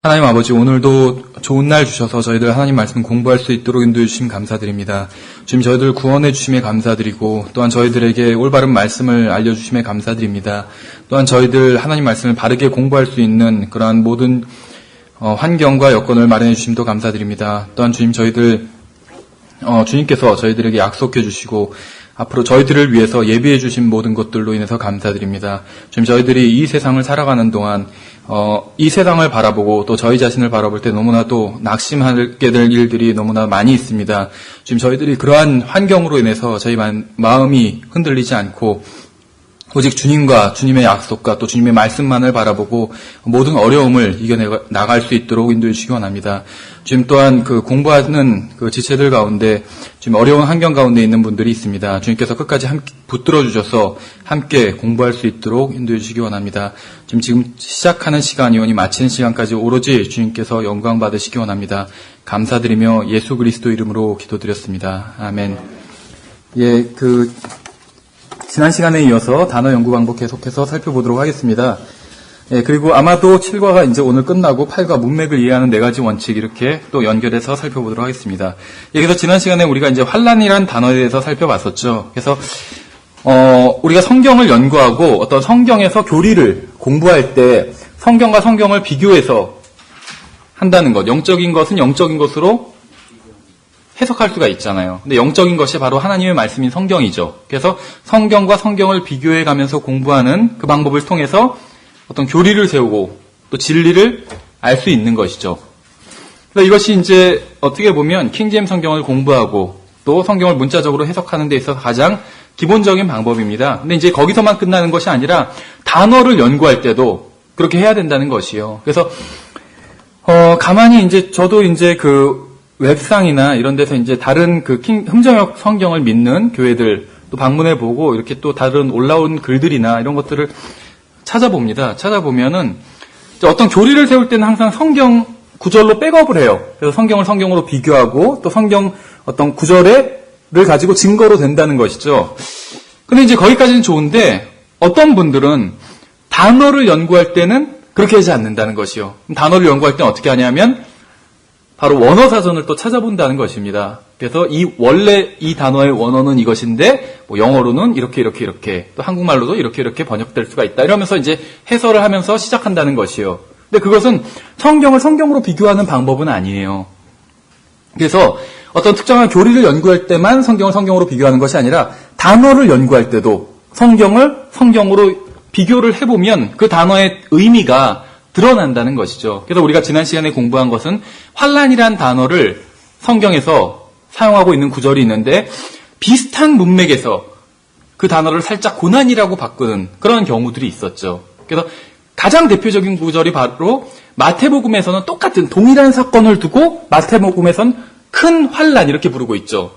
하나님 아버지, 오늘도 좋은 날 주셔서 저희들 하나님 말씀 공부할 수 있도록 인도해 주심 감사드립니다. 주님, 저희들 구원해 주심에 감사드리고 또한 저희들에게 올바른 말씀을 알려주심에 감사드립니다. 또한 저희들 하나님 말씀을 바르게 공부할 수 있는 그러한 모든 환경과 여건을 마련해 주심도 감사드립니다. 또한 주님, 주님께서 저희들에게 약속해 주시고 앞으로 저희들을 위해서 예비해 주신 모든 것들로 인해서 감사드립니다. 주님, 저희들이 이 세상을 살아가는 동안 이 세상을 바라보고 또 저희 자신을 바라볼 때 너무나도 낙심하게 될 일들이 너무나 많이 있습니다. 지금 저희들이 그러한 환경으로 인해서 저희 마음이 흔들리지 않고 오직 주님과 주님의 약속과 또 주님의 말씀만을 바라보고 모든 어려움을 이겨나갈 수 있도록 인도해 주시기 원합니다. 지금 또한 공부하는 지체들 가운데 지금 어려운 환경 가운데 있는 분들이 있습니다. 주님께서 끝까지 함께 붙들어 주셔서 함께 공부할 수 있도록 인도해 주시기 원합니다. 지금 시작하는 시간이오니 마치는 시간까지 오로지 주님께서 영광 받으시기 원합니다. 감사드리며 예수 그리스도 이름으로 기도드렸습니다. 아멘. 지난 시간에 이어서 단어 연구 방법 계속해서 살펴보도록 하겠습니다. 그리고 아마도 7과가 이제 오늘 끝나고 8과 문맥을 이해하는 4가지 원칙 이렇게 또 연결해서 살펴보도록 하겠습니다. 그래서 지난 시간에 우리가 이제 환란이란 단어에 대해서 살펴봤었죠. 그래서 우리가 성경을 연구하고 어떤 성경에서 교리를 공부할 때 성경과 성경을 비교해서 한다는 것, 영적인 것은 영적인 것으로 해석할 수가 있잖아요. 근데 영적인 것이 바로 하나님의 말씀인 성경이죠. 그래서 성경과 성경을 비교해 가면서 공부하는 그 방법을 통해서 어떤 교리를 세우고 또 진리를 알 수 있는 것이죠. 그래서 이것이 이제 어떻게 보면 킹제임 성경을 공부하고 또 성경을 문자적으로 해석하는 데 있어서 가장 기본적인 방법입니다. 근데 이제 거기서만 끝나는 것이 아니라 단어를 연구할 때도 그렇게 해야 된다는 것이요. 그래서 가만히 이제 저도 이제 웹상이나 이런 데서 이제 다른 흠정역 성경을 믿는 교회들 또 방문해 보고 이렇게 또 다른 올라온 글들이나 이런 것들을 찾아봅니다. 찾아보면은 어떤 교리를 세울 때는 항상 성경 구절로 백업을 해요. 그래서 성경을 성경으로 비교하고 또 성경 어떤 구절을 가지고 증거로 된다는 것이죠. 근데 이제 거기까지는 좋은데 어떤 분들은 단어를 연구할 때는 그렇게 하지 않는다는 것이요. 단어를 연구할 때는 어떻게 하냐면 바로 원어 사전을 또 찾아본다는 것입니다. 그래서 원래 이 단어의 원어는 이것인데, 영어로는 이렇게, 또 한국말로도 이렇게 번역될 수가 있다. 이러면서 이제 해설을 하면서 시작한다는 것이요. 근데 그것은 성경을 성경으로 비교하는 방법은 아니에요. 그래서 어떤 특정한 교리를 연구할 때만 성경을 성경으로 비교하는 것이 아니라 단어를 연구할 때도 성경을 성경으로 비교를 해보면 그 단어의 의미가 드러난다는 것이죠. 그래서 우리가 지난 시간에 공부한 것은 환란이란 단어를 성경에서 사용하고 있는 구절이 있는데 비슷한 문맥에서 그 단어를 살짝 고난이라고 바꾸는 그런 경우들이 있었죠. 그래서 가장 대표적인 구절이 바로 마태복음에서는 똑같은 동일한 사건을 두고 마태복음에서는 큰 환란 이렇게 부르고 있죠.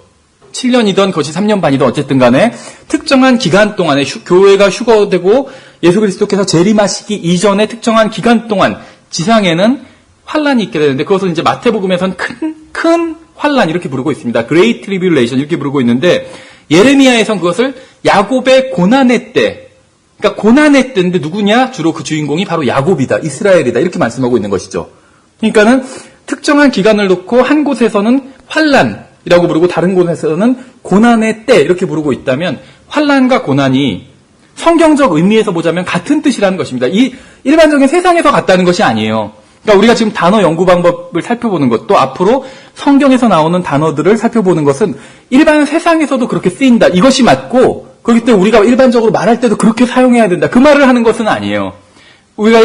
7년이던 그것이 3년 반이든 어쨌든 간에 특정한 기간 동안에 교회가 휴거되고 예수 그리스도께서 재림하시기 이전에 특정한 기간 동안 지상에는 환란이 있게 되는데 그것을 이제 마태복음에서는 큰 환란 이렇게 부르고 있습니다. Great Tribulation 이렇게 부르고 있는데 예레미야에서는 그것을 야곱의 고난의 때, 그러니까 고난의 때인데 누구냐? 주로 그 주인공이 바로 야곱이다, 이스라엘이다 이렇게 말씀하고 있는 것이죠. 그러니까는 특정한 기간을 놓고 한 곳에서는 환란이라고 부르고 다른 곳에서는 고난의 때 이렇게 부르고 있다면 환란과 고난이 성경적 의미에서 보자면 같은 뜻이라는 것입니다. 이 일반적인 세상에서 같다는 것이 아니에요. 그러니까 우리가 지금 단어 연구 방법을 살펴보는 것도 앞으로 성경에서 나오는 단어들을 살펴보는 것은 일반 세상에서도 그렇게 쓰인다. 이것이 맞고 그렇기 때문에 우리가 일반적으로 말할 때도 그렇게 사용해야 된다. 그 말을 하는 것은 아니에요. 우리가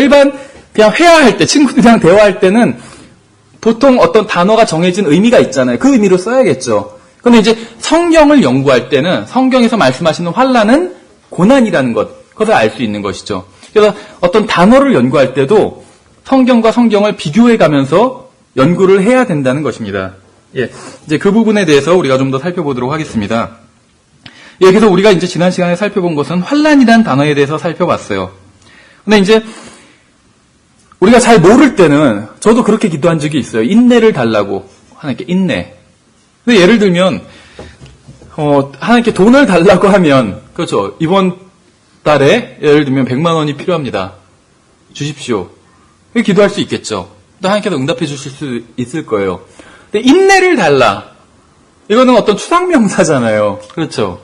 그냥 회화할 때, 친구들이랑 대화할 때는 보통 어떤 단어가 정해진 의미가 있잖아요. 그 의미로 써야겠죠. 그런데 이제 성경을 연구할 때는 성경에서 말씀하시는 환란은 고난이라는 그것을 알 수 있는 것이죠. 그래서 어떤 단어를 연구할 때도 성경과 성경을 비교해 가면서 연구를 해야 된다는 것입니다. 이제 그 부분에 대해서 우리가 좀 더 살펴보도록 하겠습니다. 그래서 우리가 이제 지난 시간에 살펴본 것은 환란이라는 단어에 대해서 살펴봤어요. 근데 이제 우리가 잘 모를 때는 저도 그렇게 기도한 적이 있어요. 인내를 달라고 하나님께 인내. 근데 예를 들면 하나님께 돈을 달라고 하면, 그렇죠. 이번 달에 예를 들면 100만 원이 필요합니다. 주십시오. 이렇게 기도할 수 있겠죠. 또 하나님께서 응답해 주실 수 있을 거예요. 근데 인내를 달라. 이거는 어떤 추상명사잖아요. 그렇죠?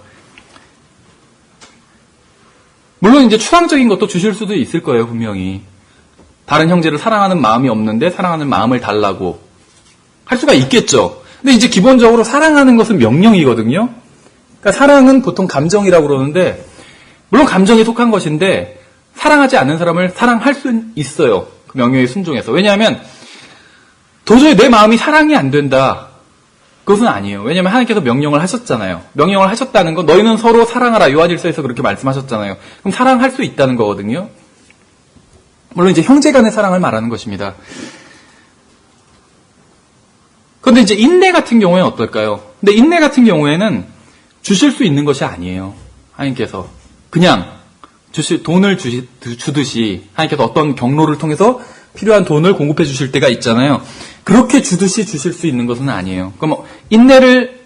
물론 이제 추상적인 것도 주실 수도 있을 거예요, 분명히. 다른 형제를 사랑하는 마음이 없는데 사랑하는 마음을 달라고 할 수가 있겠죠. 근데 이제 기본적으로 사랑하는 것은 명령이거든요. 그러니까 사랑은 보통 감정이라고 그러는데, 물론 감정에 속한 것인데, 사랑하지 않는 사람을 사랑할 수 있어요. 그 명령에 순종해서. 왜냐하면, 도저히 내 마음이 사랑이 안 된다. 그것은 아니에요. 왜냐하면 하나님께서 명령을 하셨잖아요. 명령을 하셨다는 건 너희는 서로 사랑하라. 요한일서에서 그렇게 말씀하셨잖아요. 그럼 사랑할 수 있다는 거거든요. 물론 이제 형제 간의 사랑을 말하는 것입니다. 그런데 이제 인내 같은 경우에는 어떨까요? 근데 인내 같은 경우에는 주실 수 있는 것이 아니에요. 하나님께서 그냥 돈을 주듯이 하나님께서 어떤 경로를 통해서 필요한 돈을 공급해 주실 때가 있잖아요. 그렇게 주듯이 주실 수 있는 것은 아니에요. 그럼 인내를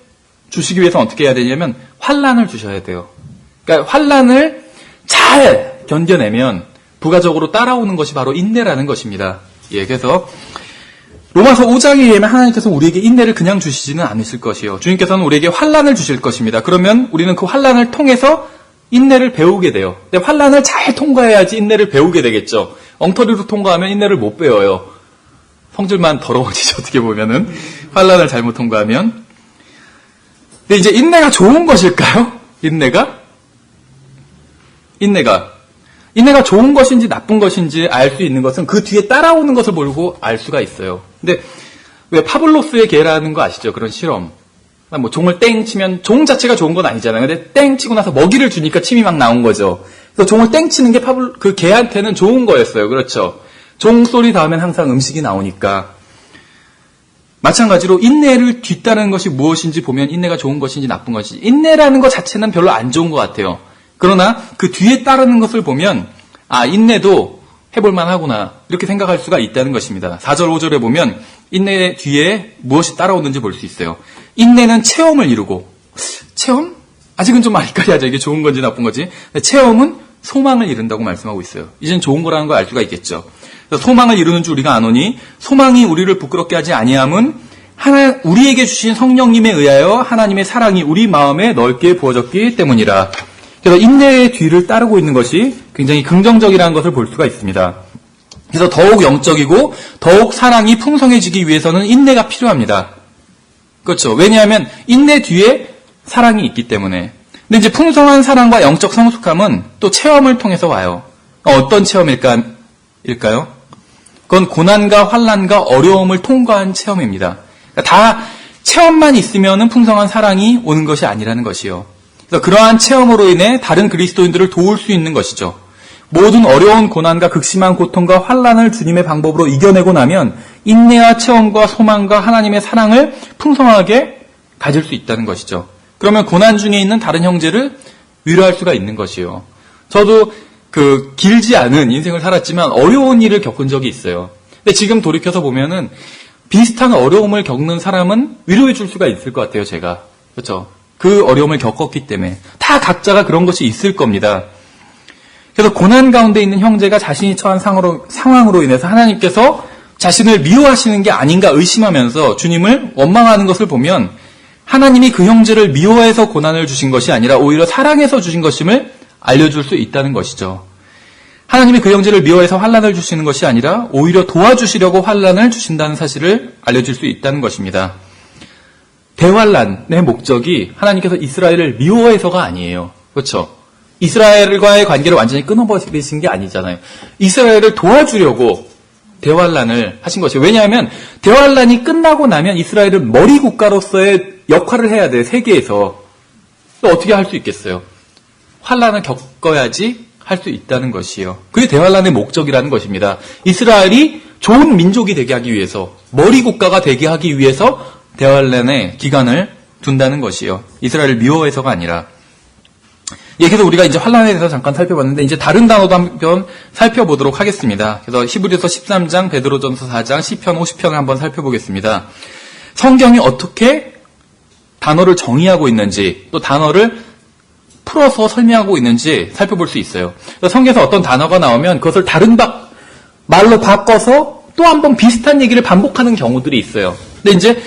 주시기 위해서 어떻게 해야 되냐면 환난을 주셔야 돼요. 그러니까 환난을 잘 견뎌내면 부가적으로 따라오는 것이 바로 인내라는 것입니다. 예, 그래서 로마서 5장에 의하면 하나님께서 우리에게 인내를 그냥 주시지는 않으실 것이요. 주님께서는 우리에게 환난을 주실 것입니다. 그러면 우리는 그 환난을 통해서 인내를 배우게 돼요. 근데 환난을 잘 통과해야지 인내를 배우게 되겠죠. 엉터리로 통과하면 인내를 못 배워요. 성질만 더러워지죠, 어떻게 보면은. 환난을 잘못 통과하면. 근데 이제 인내가 좋은 것일까요? 인내가 좋은 것인지 나쁜 것인지 알 수 있는 것은 그 뒤에 따라오는 것을 보고 알 수가 있어요. 근데 왜 파블로스의 개라는 거 아시죠? 그런 실험. 뭐 종을 땡 치면 종 자체가 좋은 건 아니잖아요. 근데 땡 치고 나서 먹이를 주니까 침이 막 나온 거죠. 그래서 종을 땡 치는 게 그 개한테는 좋은 거였어요. 그렇죠? 종 소리 다음엔 항상 음식이 나오니까. 마찬가지로 인내를 뒤따르는 것이 무엇인지 보면 인내가 좋은 것인지 나쁜 것인지. 인내라는 것 자체는 별로 안 좋은 것 같아요. 그러나 그 뒤에 따르는 것을 보면 인내도 해볼만 하구나 이렇게 생각할 수가 있다는 것입니다. 4절 5절에 보면 인내 뒤에 무엇이 따라오는지 볼 수 있어요. 인내는 체험을 이루고, 체험? 아직은 좀 헷갈려하죠. 이게 좋은 건지 나쁜 건지. 체험은 소망을 이룬다고 말씀하고 있어요. 이젠 좋은 거라는 걸 알 수가 있겠죠. 그래서 소망을 이루는 줄 우리가 아노니 소망이 우리를 부끄럽게 하지 아니함은 우리에게 주신 성령님에 의하여 하나님의 사랑이 우리 마음에 넓게 부어졌기 때문이라. 그래서 인내의 뒤를 따르고 있는 것이 굉장히 긍정적이라는 것을 볼 수가 있습니다. 그래서 더욱 영적이고 더욱 사랑이 풍성해지기 위해서는 인내가 필요합니다. 그렇죠. 왜냐하면 인내 뒤에 사랑이 있기 때문에. 근데 이제 풍성한 사랑과 영적 성숙함은 또 체험을 통해서 와요. 어떤 체험일까요? 그건 고난과 환난과 어려움을 통과한 체험입니다. 그러니까 다 체험만 있으면은 풍성한 사랑이 오는 것이 아니라는 것이요. 그래서 그러한 체험으로 인해 다른 그리스도인들을 도울 수 있는 것이죠. 모든 어려운 고난과 극심한 고통과 환난을 주님의 방법으로 이겨내고 나면 인내와 체험과 소망과 하나님의 사랑을 풍성하게 가질 수 있다는 것이죠. 그러면 고난 중에 있는 다른 형제를 위로할 수가 있는 것이요. 저도 길지 않은 인생을 살았지만 어려운 일을 겪은 적이 있어요. 근데 지금 돌이켜서 보면은 비슷한 어려움을 겪는 사람은 위로해 줄 수가 있을 것 같아요, 제가. 그렇죠? 그 어려움을 겪었기 때문에. 다 각자가 그런 것이 있을 겁니다. 그래서 고난 가운데 있는 형제가 자신이 처한 상황으로 인해서 하나님께서 자신을 미워하시는 게 아닌가 의심하면서 주님을 원망하는 것을 보면 하나님이 그 형제를 미워해서 고난을 주신 것이 아니라 오히려 사랑해서 주신 것임을 알려줄 수 있다는 것이죠. 하나님이 그 형제를 미워해서 환난을 주시는 것이 아니라 오히려 도와주시려고 환난을 주신다는 사실을 알려줄 수 있다는 것입니다. 대환난의 목적이 하나님께서 이스라엘을 미워해서가 아니에요. 그렇죠? 이스라엘과의 관계를 완전히 끊어버리신 게 아니잖아요. 이스라엘을 도와주려고 대환난을 하신 것이에요. 왜냐하면 대환난이 끝나고 나면 이스라엘은 머리 국가로서의 역할을 해야 돼요. 세계에서. 또 어떻게 할 수 있겠어요? 환난을 겪어야지 할 수 있다는 것이에요. 그게 대환난의 목적이라는 것입니다. 이스라엘이 좋은 민족이 되게 하기 위해서, 머리 국가가 되게 하기 위해서 대환난의 기간을 둔다는 것이에요. 이스라엘을 미워해서가 아니라. 예, 그래서 우리가 이제 환난에 대해서 잠깐 살펴봤는데 이제 다른 단어도 한번 살펴보도록 하겠습니다. 그래서 히브리서 13장, 베드로전서 4장, 시편 50편을 한번 살펴보겠습니다. 성경이 어떻게 단어를 정의하고 있는지 또 단어를 풀어서 설명하고 있는지 살펴볼 수 있어요. 그래서 성경에서 어떤 단어가 나오면 그것을 다른 말로 바꿔서 또 한 번 비슷한 얘기를 반복하는 경우들이 있어요. 근데 이제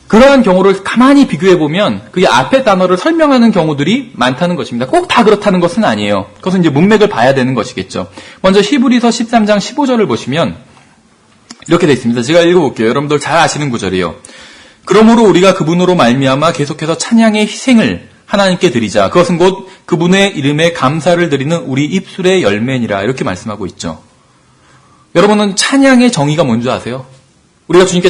그러한 경우를 가만히 비교해보면 그게 앞에 단어를 설명하는 경우들이 많다는 것입니다. 꼭 다 그렇다는 것은 아니에요. 그것은 이제 문맥을 봐야 되는 것이겠죠. 먼저 히브리서 13장 15절을 보시면 이렇게 되어 있습니다. 제가 읽어볼게요. 여러분들 잘 아시는 구절이에요. 그러므로 우리가 그분으로 말미암아 계속해서 찬양의 희생을 하나님께 드리자. 그것은 곧 그분의 이름에 감사를 드리는 우리 입술의 열매니라. 이렇게 말씀하고 있죠. 여러분은 찬양의 정의가 뭔지 아세요? 우리가 주님께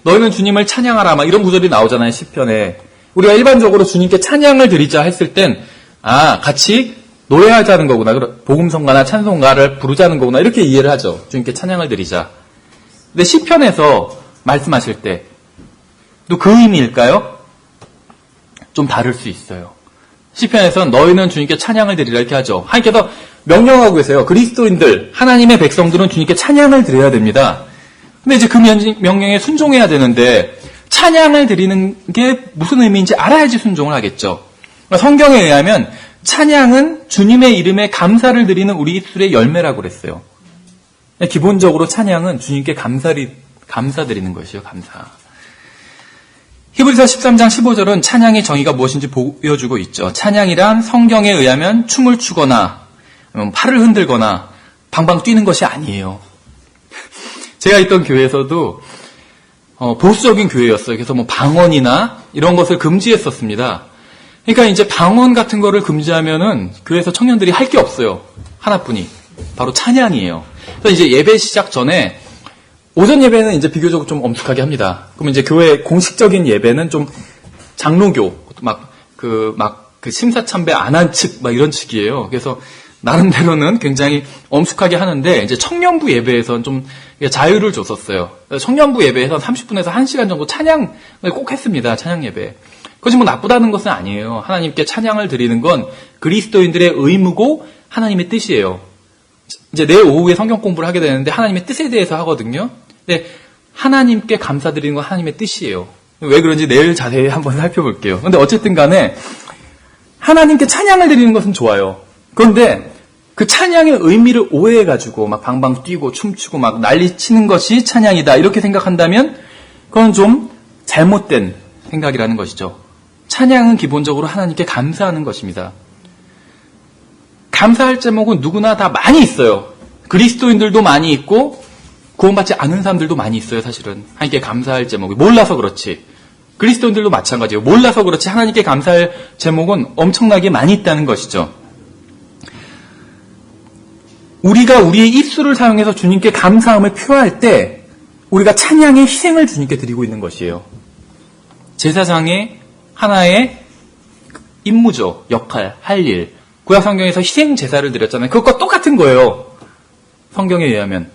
너희는 주님을 찬양하라. 막 이런 구절이 나오잖아요. 시편에. 우리가 일반적으로 주님께 찬양을 드리자 했을 땐, 같이 노래하자는 거구나. 복음성가나 찬송가를 부르자는 거구나. 이렇게 이해를 하죠. 주님께 찬양을 드리자. 근데 시편에서 말씀하실 때, 또 그 의미일까요? 좀 다를 수 있어요. 시편에서는 너희는 주님께 찬양을 드리라 이렇게 하죠. 하나님께서 명령하고 계세요. 그리스도인들, 하나님의 백성들은 주님께 찬양을 드려야 됩니다. 근데 이제 그 명령에 순종해야 되는데 찬양을 드리는 게 무슨 의미인지 알아야지 순종을 하겠죠. 성경에 의하면 찬양은 주님의 이름에 감사를 드리는 우리 입술의 열매라고 그랬어요. 기본적으로 찬양은 주님께 감사드리는 것이요. 감사. 히브리서 13장 15절은 찬양의 정의가 무엇인지 보여주고 있죠. 찬양이란 성경에 의하면 춤을 추거나 팔을 흔들거나 방방 뛰는 것이 아니에요. 제가 있던 교회에서도 보수적인 교회였어요. 그래서 방언이나 이런 것을 금지했었습니다. 그러니까 이제 방언 같은 거를 금지하면은 교회에서 청년들이 할 게 없어요. 하나뿐이. 바로 찬양이에요. 그래서 이제 예배 시작 전에 오전 예배는 이제 비교적으로 좀 엄숙하게 합니다. 그럼 이제 교회 공식적인 예배는 좀 장로교, 그 심사참배 안 한 측, 이런 측이에요. 그래서 나름대로는 굉장히 엄숙하게 하는데, 이제 청년부 예배에선 좀 자유를 줬었어요. 청년부 예배에선 30분에서 1시간 정도 찬양을 꼭 했습니다. 찬양 예배. 그것이 나쁘다는 것은 아니에요. 하나님께 찬양을 드리는 건 그리스도인들의 의무고 하나님의 뜻이에요. 이제 내일 오후에 성경 공부를 하게 되는데 하나님의 뜻에 대해서 하거든요. 근데 하나님께 감사드리는 건 하나님의 뜻이에요. 왜 그런지 내일 자세히 한번 살펴볼게요. 근데 어쨌든 간에 하나님께 찬양을 드리는 것은 좋아요. 그런데 그 찬양의 의미를 오해해가지고 방방 뛰고 춤추고 난리 치는 것이 찬양이다 이렇게 생각한다면 그건 좀 잘못된 생각이라는 것이죠. 찬양은 기본적으로 하나님께 감사하는 것입니다. 감사할 제목은 누구나 다 많이 있어요. 그리스도인들도 많이 있고 구원받지 않은 사람들도 많이 있어요. 사실은 하나님께 감사할 제목이 몰라서 그렇지. 그리스도인들도 마찬가지예요. 몰라서 그렇지 하나님께 감사할 제목은 엄청나게 많이 있다는 것이죠. 우리가 우리의 입술을 사용해서 주님께 감사함을 표할 때 우리가 찬양의 희생을 주님께 드리고 있는 것이에요. 제사장의 하나의 임무죠. 역할, 할 일. 구약 성경에서 희생 제사를 드렸잖아요. 그것과 똑같은 거예요. 성경에 의하면.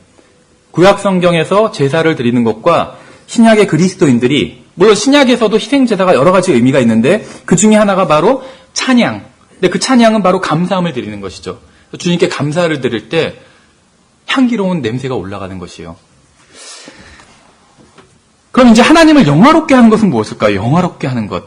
구약 성경에서 제사를 드리는 것과 신약의 그리스도인들이, 물론 신약에서도 희생 제사가 여러 가지 의미가 있는데 그 중에 하나가 바로 찬양. 근데 그 찬양은 바로 감사함을 드리는 것이죠. 주님께 감사를 드릴 때 향기로운 냄새가 올라가는 것이에요. 그럼 이제 하나님을 영화롭게 하는 것은 무엇일까요? 영화롭게 하는 것.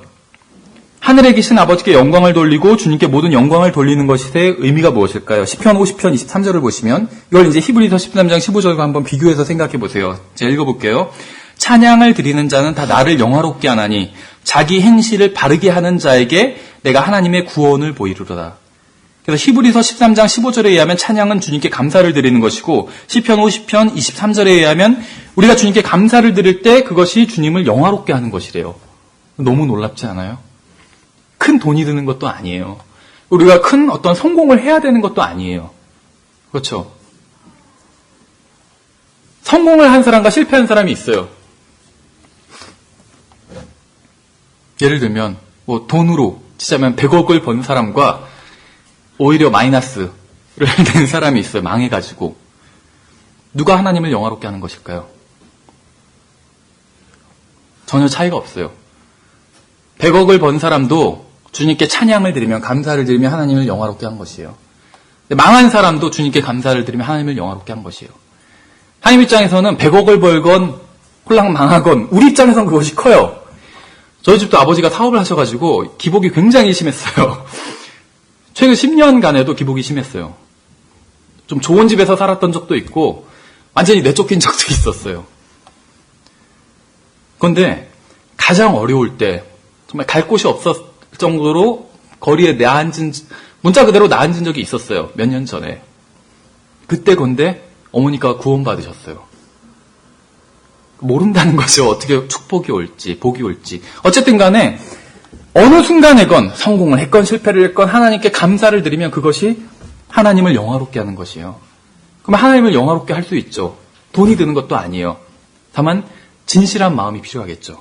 하늘에 계신 아버지께 영광을 돌리고 주님께 모든 영광을 돌리는 것의 의미가 무엇일까요? 시편 50편 23절을 보시면 이걸 이제 히브리서 13장 15절과 한번 비교해서 생각해 보세요. 제가 읽어볼게요. 찬양을 드리는 자는 다 나를 영화롭게 하나니 자기 행실을 바르게 하는 자에게 내가 하나님의 구원을 보이리로다. 그래서 히브리서 13장 15절에 의하면 찬양은 주님께 감사를 드리는 것이고 시편 50편 23절에 의하면 우리가 주님께 감사를 드릴 때 그것이 주님을 영화롭게 하는 것이래요. 너무 놀랍지 않아요? 큰 돈이 드는 것도 아니에요. 우리가 큰 어떤 성공을 해야 되는 것도 아니에요. 그렇죠? 성공을 한 사람과 실패한 사람이 있어요. 예를 들면 돈으로 치자면 100억을 번 사람과 오히려 마이너스를 낸 사람이 있어요. 망해가지고. 누가 하나님을 영화롭게 하는 것일까요? 전혀 차이가 없어요. 100억을 번 사람도 주님께 찬양을 드리면 감사를 드리면 하나님을 영화롭게 한 것이에요. 망한 사람도 주님께 감사를 드리면 하나님을 영화롭게 한 것이에요. 하나님 입장에서는 100억을 벌건 홀랑 망하건 우리 입장에서는 그것이 커요. 저희 집도 아버지가 사업을 하셔가지고 기복이 굉장히 심했어요. 최근 10년간에도 기복이 심했어요. 좀 좋은 집에서 살았던 적도 있고 완전히 내쫓긴 적도 있었어요. 그런데 가장 어려울 때 정말 갈 곳이 없었을 정도로 거리에 문자 그대로 나앉은 적이 있었어요. 몇 년 전에. 그때 건데 어머니가 구원받으셨어요. 모른다는 거죠. 어떻게 축복이 올지, 복이 올지. 어쨌든 간에 어느 순간에건 성공을 했건 실패를 했건 하나님께 감사를 드리면 그것이 하나님을 영화롭게 하는 것이에요. 그럼 하나님을 영화롭게 할 수 있죠. 돈이 드는 것도 아니에요. 다만 진실한 마음이 필요하겠죠.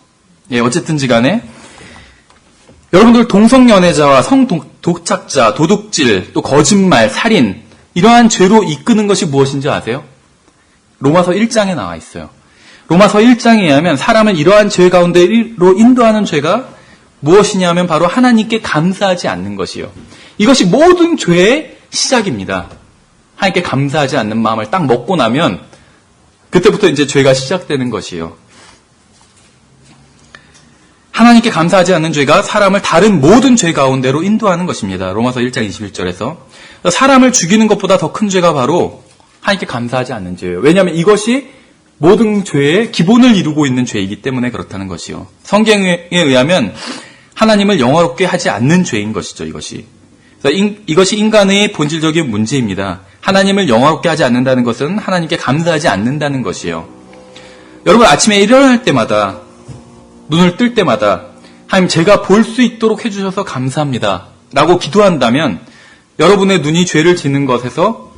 예, 어쨌든지 간에 여러분들 동성연애자와 성독착자, 도둑질, 또 거짓말, 살인 이러한 죄로 이끄는 것이 무엇인지 아세요? 로마서 1장에 나와 있어요. 로마서 1장에 의하면 사람을 이러한 죄 가운데로 인도하는 죄가 무엇이냐면 바로 하나님께 감사하지 않는 것이요. 이것이 모든 죄의 시작입니다. 하나님께 감사하지 않는 마음을 딱 먹고 나면 그때부터 이제 죄가 시작되는 것이요. 하나님께 감사하지 않는 죄가 사람을 다른 모든 죄 가운데로 인도하는 것입니다. 로마서 1장 21절에서. 사람을 죽이는 것보다 더 큰 죄가 바로 하나님께 감사하지 않는 죄예요. 왜냐하면 이것이 모든 죄의 기본을 이루고 있는 죄이기 때문에 그렇다는 것이요. 성경에 의하면 하나님을 영화롭게 하지 않는 죄인 것이죠, 이것이. 이것이 인간의 본질적인 문제입니다. 하나님을 영화롭게 하지 않는다는 것은 하나님께 감사하지 않는다는 것이요. 여러분 아침에 일어날 때마다 눈을 뜰 때마다 하나님 제가 볼 수 있도록 해주셔서 감사합니다 라고 기도한다면 여러분의 눈이 죄를 짓는 것에서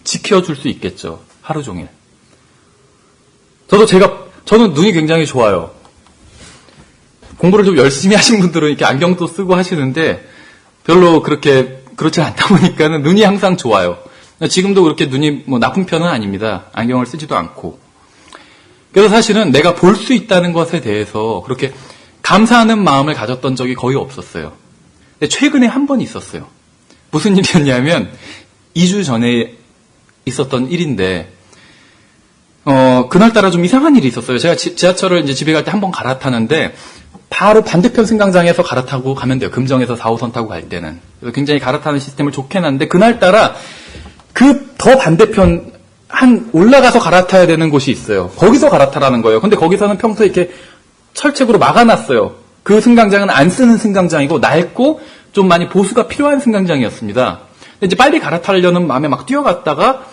지켜줄 수 있겠죠. 하루 종일. 저는 눈이 굉장히 좋아요. 공부를 좀 열심히 하신 분들은 이렇게 안경도 쓰고 하시는데 별로 그렇지 않다 보니까는 눈이 항상 좋아요. 지금도 그렇게 눈이 나쁜 편은 아닙니다. 안경을 쓰지도 않고. 그래서 사실은 내가 볼 수 있다는 것에 대해서 그렇게 감사하는 마음을 가졌던 적이 거의 없었어요. 근데 최근에 한 번 있었어요. 무슨 일이었냐면 2주 전에 있었던 일인데 그날따라 좀 이상한 일이 있었어요. 제가 지하철을 이제 집에 갈 때 한 번 갈아타는데 바로 반대편 승강장에서 갈아타고 가면 돼요. 금정에서 4호선 타고 갈 때는. 그래서 굉장히 갈아타는 시스템을 좋게 놨는데 그날따라 그 더 반대편 올라가서 갈아타야 되는 곳이 있어요. 거기서 갈아타라는 거예요. 근데 거기서는 평소에 이렇게 철책으로 막아놨어요. 그 승강장은 안 쓰는 승강장이고 낡고 좀 많이 보수가 필요한 승강장이었습니다. 근데 이제 빨리 갈아타려는 마음에 막 뛰어갔다가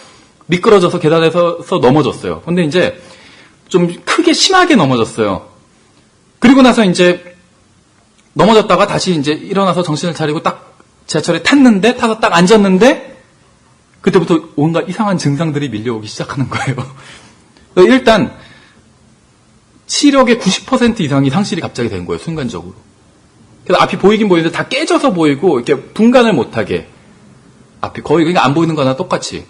미끄러져서 계단에서 넘어졌어요. 근데 이제 좀 크게 심하게 넘어졌어요. 그리고 나서 이제 넘어졌다가 다시 이제 일어나서 정신을 차리고 딱 지하철에 타서 딱 앉았는데 그때부터 온갖 이상한 증상들이 밀려오기 시작하는 거예요. 일단 시력의 90% 이상이 상실이 갑자기 된 거예요. 순간적으로. 그래서 앞이 보이긴 보이는데 다 깨져서 보이고 이렇게 분간을 못하게 앞이 거의 그러니까 안 보이는 거나 똑같이.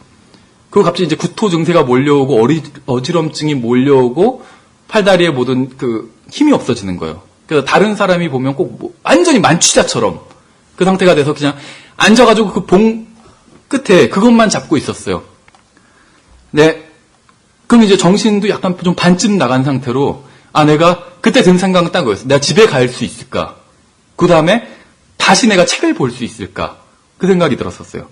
그리고 갑자기 이제 구토 증세가 몰려오고 어지럼증이 몰려오고 팔다리에 모든 힘이 없어지는 거예요. 그래서 다른 사람이 보면 꼭 완전히 만취자처럼 그 상태가 돼서 그냥 앉아가지고 그 봉 끝에 그것만 잡고 있었어요. 네. 그럼 이제 정신도 약간 좀 반쯤 나간 상태로 내가 그때 든 생각은 딱 그거였어요. 내가 집에 갈 수 있을까? 그 다음에 다시 내가 책을 볼 수 있을까? 그 생각이 들었었어요.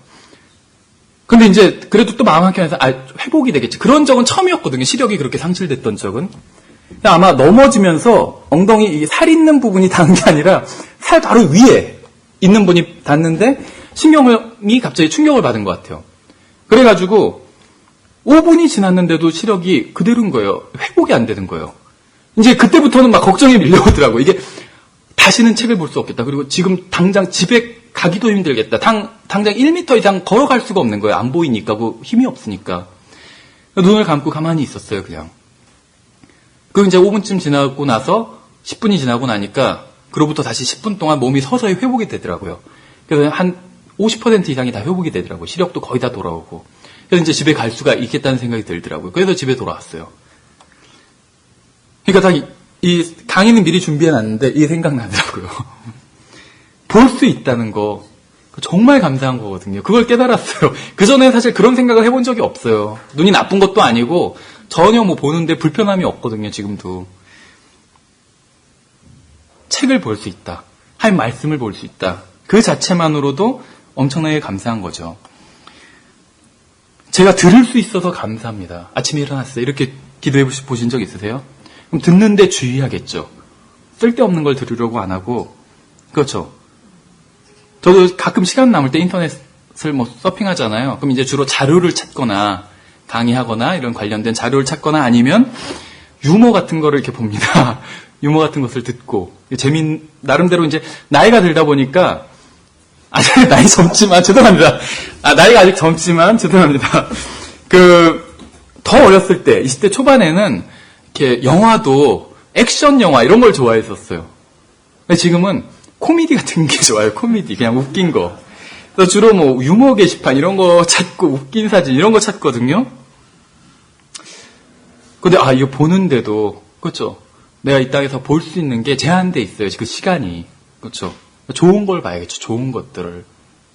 근데 이제 그래도 또 마음 한켠에서 회복이 되겠지. 그런 적은 처음이었거든요. 시력이 그렇게 상실됐던 적은. 아마 넘어지면서 엉덩이 살 있는 부분이 닿은 게 아니라 살 바로 위에 있는 분이 닿는데 신경이 갑자기 충격을 받은 것 같아요. 그래가지고 5분이 지났는데도 시력이 그대로인 거예요. 회복이 안 되는 거예요. 이제 그때부터는 막 걱정이 밀려오더라고요. 이게 다시는 책을 볼 수 없겠다. 그리고 지금 당장 집에 가기도 힘들겠다. 당장 1m 이상 걸어갈 수가 없는 거예요. 안 보이니까, 힘이 없으니까. 눈을 감고 가만히 있었어요, 그냥. 그리고 이제 5분쯤 지나고 나서 10분이 지나고 나니까 그로부터 다시 10분 동안 몸이 서서히 회복이 되더라고요. 그래서 한 50% 이상이 다 회복이 되더라고요. 시력도 거의 다 돌아오고. 그래서 이제 집에 갈 수가 있겠다는 생각이 들더라고요. 그래서 집에 돌아왔어요. 그러니까 이 강의는 미리 준비해놨는데 이게 생각나더라고요. 볼 수 있다는 거 정말 감사한 거거든요. 그걸 깨달았어요. 그전에 사실 그런 생각을 해본 적이 없어요. 눈이 나쁜 것도 아니고 전혀 보는데 불편함이 없거든요. 지금도. 책을 볼 수 있다. 하나님 말씀을 볼 수 있다. 그 자체만으로도 엄청나게 감사한 거죠. 제가 들을 수 있어서 감사합니다. 아침에 일어났어요. 이렇게 기도해 보신 적 있으세요? 그럼 듣는데 주의하겠죠. 쓸데없는 걸 들으려고 안 하고, 그렇죠. 저도 가끔 시간 남을 때 인터넷을 뭐 서핑하잖아요. 그럼 이제 주로 자료를 찾거나 강의하거나 이런 관련된 자료를 찾거나 아니면 유머 같은 거를 이렇게 봅니다. 유머 같은 것을 듣고 나름대로 이제 나이가 들다 보니까 아직 나이 젊지만 죄송합니다. 나이가 아직 젊지만 죄송합니다. 더 어렸을 때 20대 초반에는 이렇게 영화도 액션 영화 이런 걸 좋아했었어요. 근데 지금은 코미디 같은 게 좋아요. 코미디 그냥 웃긴 거. 그래서 주로 뭐 유머 게시판 이런 거 찾고 웃긴 사진 이런 거 찾거든요. 근데 이거 보는데도 그렇죠. 내가 이 땅에서 볼 수 있는 게 제한돼 있어요. 그 시간이. 그렇죠. 좋은 걸 봐야겠죠. 좋은 것들을.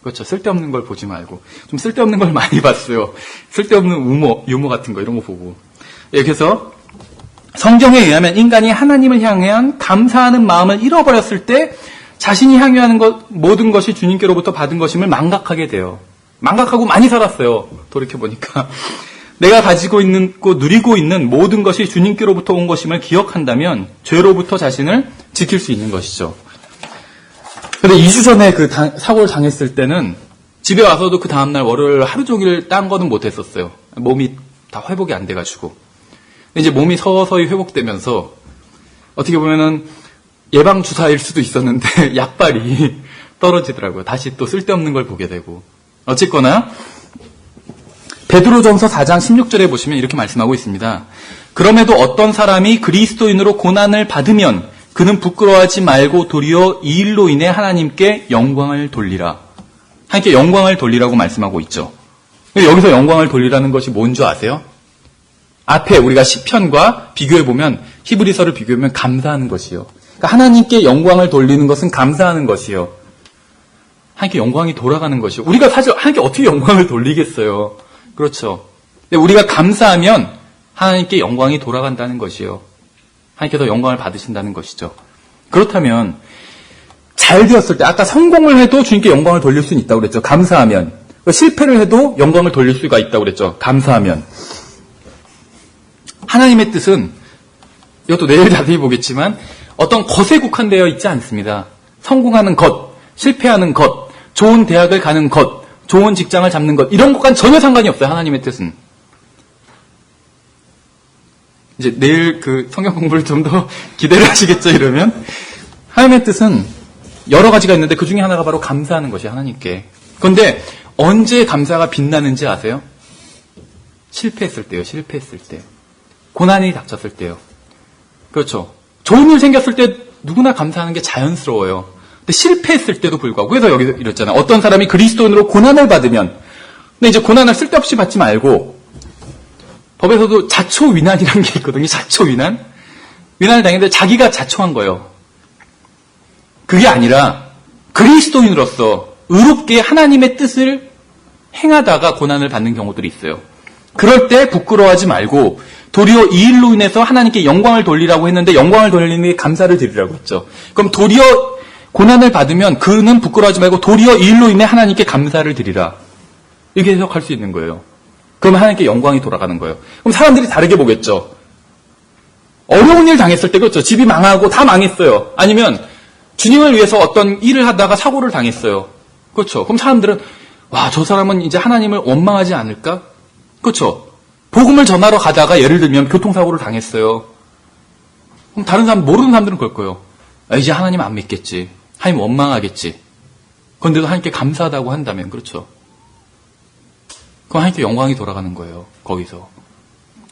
그렇죠. 쓸데없는 걸 보지 말고. 좀 쓸데없는 걸 많이 봤어요. 쓸데없는 유머 같은 거 이런 거 보고. 예, 그래서 성경에 의하면 인간이 하나님을 향한 감사하는 마음을 잃어버렸을 때 자신이 향유하는 모든 것이 주님께로부터 받은 것임을 망각하게 돼요. 망각하고 많이 살았어요. 돌이켜보니까. 내가 가지고 있는 누리고 있는 모든 것이 주님께로부터 온 것임을 기억한다면 죄로부터 자신을 지킬 수 있는 것이죠. 근데 2주 전에 사고를 당했을 때는 집에 와서도 그 다음날 월요일 하루 종일 딴 거는 못했었어요. 몸이 다 회복이 안 돼가지고. 이제 몸이 서서히 회복되면서 어떻게 보면은 예방주사일 수도 있었는데 약발이 떨어지더라고요. 다시 또 쓸데없는 걸 보게 되고. 어쨌거나 베드로전서 4장 16절에 보시면 이렇게 말씀하고 있습니다. 그럼에도 어떤 사람이 그리스도인으로 고난을 받으면 그는 부끄러워하지 말고 도리어 이 일로 인해 하나님께 영광을 돌리라. 하나님께 영광을 돌리라고 말씀하고 있죠. 여기서 영광을 돌리라는 것이 뭔 줄 아세요? 앞에 우리가 시편과 비교해보면 히브리서를 비교해보면 감사하는 것이요. 그러니까 하나님께 영광을 돌리는 것은 감사하는 것이요. 하나님께 영광이 돌아가는 것이요. 우리가 사실 하나님께 어떻게 영광을 돌리겠어요. 그렇죠. 근데 우리가 감사하면 하나님께 영광이 돌아간다는 것이요. 하나님께서 영광을 받으신다는 것이죠. 그렇다면 잘 되었을 때 아까 성공을 해도 주님께 영광을 돌릴 수는 있다고 그랬죠. 감사하면. 실패를 해도 영광을 돌릴 수가 있다고 그랬죠. 감사하면. 하나님의 뜻은 이것도 내일 자세히 보겠지만 어떤 것에 국한되어 있지 않습니다. 성공하는 것, 실패하는 것, 좋은 대학을 가는 것, 좋은 직장을 잡는 것 이런 것과는 전혀 상관이 없어요. 하나님의 뜻은. 이제 내일 성경 공부를 좀 더 기대를 하시겠죠. 이러면 하나님의 뜻은 여러 가지가 있는데 그 중에 하나가 바로 감사하는 것이 하나님께. 그런데 언제 감사가 빛나는지 아세요? 실패했을 때요. 실패했을 때. 고난이 닥쳤을 때요. 그렇죠. 좋은 일 생겼을 때 누구나 감사하는 게 자연스러워요. 근데 실패했을 때도 불구하고. 그래서 여기서 이랬잖아요. 어떤 사람이 그리스도인으로 고난을 받으면. 근데 이제 고난을 쓸데없이 받지 말고 법에서도 자초위난이라는 게 있거든요. 자초위난. 위난을 당했는데 자기가 자초한 거예요. 그게 아니라 그리스도인으로서 의롭게 하나님의 뜻을 행하다가 고난을 받는 경우들이 있어요. 그럴 때 부끄러워하지 말고 도리어 이 일로 인해서 하나님께 영광을 돌리라고 했는데 영광을 돌리는 게 감사를 드리라고 했죠. 그럼 도리어 고난을 받으면 그는 부끄러워하지 말고 도리어 이 일로 인해 하나님께 감사를 드리라. 이렇게 해석할 수 있는 거예요. 그러면 하나님께 영광이 돌아가는 거예요. 그럼 사람들이 다르게 보겠죠. 어려운 일 당했을 때 그렇죠. 집이 망하고 다 망했어요. 아니면 주님을 위해서 어떤 일을 하다가 사고를 당했어요. 그렇죠. 그럼 사람들은 와, 저 사람은 이제 하나님을 원망하지 않을까? 그렇죠. 복음을 전하러 가다가 예를 들면 교통사고를 당했어요. 그럼 다른 사람, 모르는 사람들은 그럴 거예요. 이제 하나님 안 믿겠지. 하나님 원망하겠지. 그런데도 하나님께 감사하다고 한다면, 그렇죠. 그럼 하나님께 영광이 돌아가는 거예요. 거기서.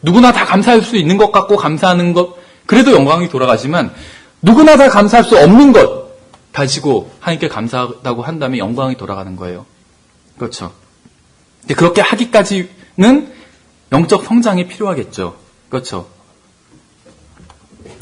누구나 다 감사할 수 있는 것 같고 감사하는 것, 그래도 영광이 돌아가지만 누구나 다 감사할 수 없는 것 가지고 하나님께 감사하다고 한다면 영광이 돌아가는 거예요. 그렇죠. 근데 그렇게 하기까지는 영적 성장이 필요하겠죠. 그렇죠.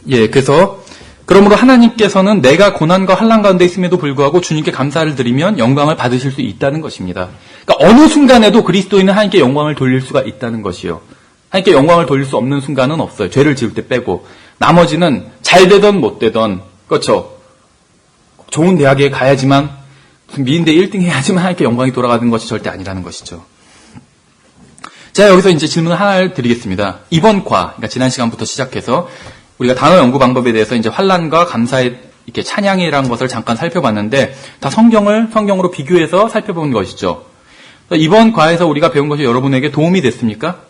예, 그래서 그러므로 하나님께서는 내가 고난과 환난 가운데 있음에도 불구하고 주님께 감사를 드리면 영광을 받으실 수 있다는 것입니다. 그러니까 어느 순간에도 그리스도인은 하나님께 영광을 돌릴 수가 있다는 것이요. 하나님께 영광을 돌릴 수 없는 순간은 없어요. 죄를 지을 때 빼고. 나머지는 잘 되던 못 되던, 그렇죠. 좋은 대학에 가야지만, 미인대 1등 해야지만 하나님께 영광이 돌아가는 것이 절대 아니라는 것이죠. 자, 여기서 이제 질문 하나를 드리겠습니다. 이번 그러니까 지난 시간부터 시작해서 우리가 단어 연구 방법에 대해서 이제 환란과 감사의 이렇게 찬양이라는 것을 잠깐 살펴봤는데 다 성경으로 비교해서 살펴본 것이죠. 이번 과에서 우리가 배운 것이 여러분에게 도움이 됐습니까?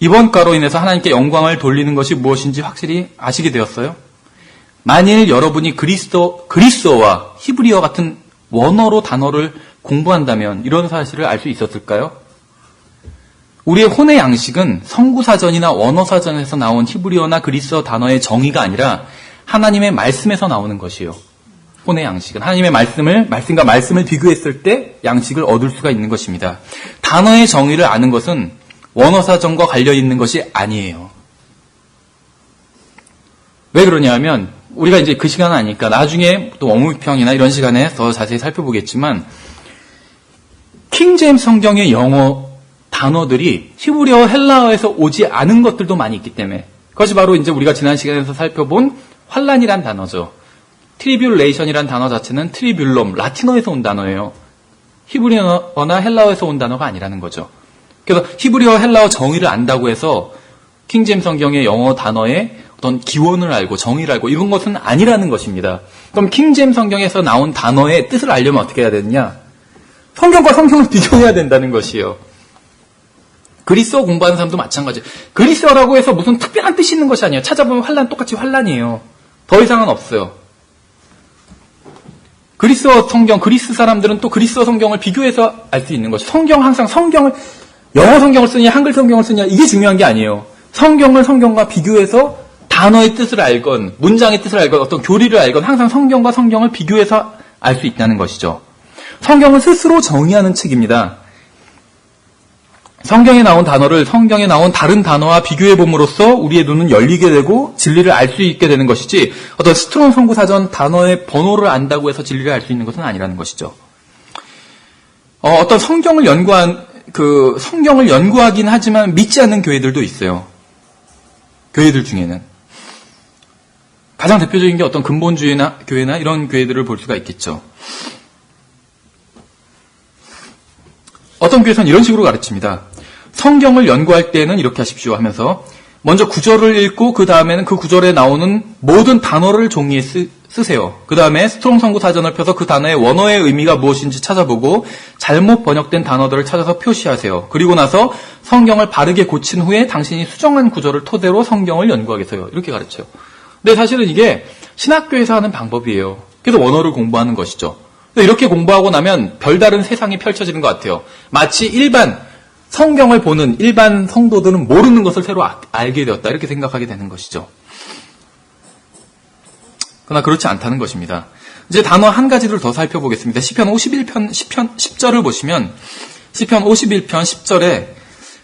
이번 과로 인해서 하나님께 영광을 돌리는 것이 무엇인지 확실히 아시게 되었어요? 만일 여러분이 그리스어와 히브리어 같은 원어로 단어를 공부한다면 이런 사실을 알 수 있었을까요? 우리의 혼의 양식은 성구사전이나 원어사전에서 나온 히브리어나 그리스어 단어의 정의가 아니라 하나님의 말씀에서 나오는 것이에요. 혼의 양식은 하나님의 말씀과 말씀을 비교했을 때 양식을 얻을 수가 있는 것입니다. 단어의 정의를 아는 것은 원어사전과 관련 있는 것이 아니에요. 왜 그러냐면 우리가 이제 그 시간은 아니니까 나중에 또 어무비평이나 이런 시간에 더 자세히 살펴보겠지만 킹제임스 성경의 영어 단어들이 히브리어 헬라어에서 오지 않은 것들도 많이 있기 때문에 그것이 바로 이제 우리가 지난 시간에서 살펴본 환란이란 단어죠. 트리뷸레이션이란 단어 자체는 트리뷸럼, 라틴어에서 온 단어예요. 히브리어나 헬라어에서 온 단어가 아니라는 거죠. 그래서 히브리어, 헬라어 정의를 안다고 해서 킹제임스 성경의 영어 단어의 어떤 기원을 알고 정의를 알고 이런 것은 아니라는 것입니다. 그럼 킹제임스 성경에서 나온 단어의 뜻을 알려면 어떻게 해야 되느냐? 성경과 성경을 비교해야 된다는 것이에요. 그리스어 공부하는 사람도 마찬가지예요. 그리스어라고 해서 무슨 특별한 뜻이 있는 것이 아니에요. 찾아보면 환란 똑같이 환란이에요. 더 이상은 없어요. 그리스어 성경, 그리스 사람들은 또 그리스어 성경을 비교해서 알 수 있는 것이에요. 항상 영어 성경을 쓰냐 한글 성경을 쓰냐 이게 중요한 게 아니에요. 성경과 비교해서 단어의 뜻을 알건 문장의 뜻을 알건 어떤 교리를 알건 항상 성경과 성경을 비교해서 알 수 있다는 것이죠. 성경은 스스로 정의하는 책입니다. 성경에 나온 단어를 성경에 나온 다른 단어와 비교해 봄으로써 우리의 눈은 열리게 되고 진리를 알 수 있게 되는 것이지 어떤 스트롱 성구사전 단어의 번호를 안다고 해서 진리를 알 수 있는 것은 아니라는 것이죠. 어떤 성경을 연구하긴 하지만 믿지 않는 교회들도 있어요. 교회들 중에는 가장 대표적인 게 어떤 근본주의나 교회나 이런 교회들을 볼 수가 있겠죠. 어떤 교회에서는 이런 식으로 가르칩니다. 성경을 연구할 때는 이렇게 하십시오 하면서 먼저 구절을 읽고 그 다음에는 그 구절에 나오는 모든 단어를 종이에 쓰세요. 그 다음에 스트롱 성구 사전을 펴서 그 단어의 원어의 의미가 무엇인지 찾아보고 잘못 번역된 단어들을 찾아서 표시하세요. 그리고 나서 성경을 바르게 고친 후에 당신이 수정한 구절을 토대로 성경을 연구하겠어요. 이렇게 가르쳐요. 근데 사실은 이게 신학교에서 하는 방법이에요. 그래서 원어를 공부하는 것이죠. 이렇게 공부하고 나면 별다른 세상이 펼쳐지는 것 같아요. 마치 성경을 보는 일반 성도들은 모르는 것을 새로 알게 되었다. 이렇게 생각하게 되는 것이죠. 그러나 그렇지 않다는 것입니다. 이제 단어 한 가지를 더 살펴보겠습니다. 시편 51편 10절을 보시면 시편 51편 10절에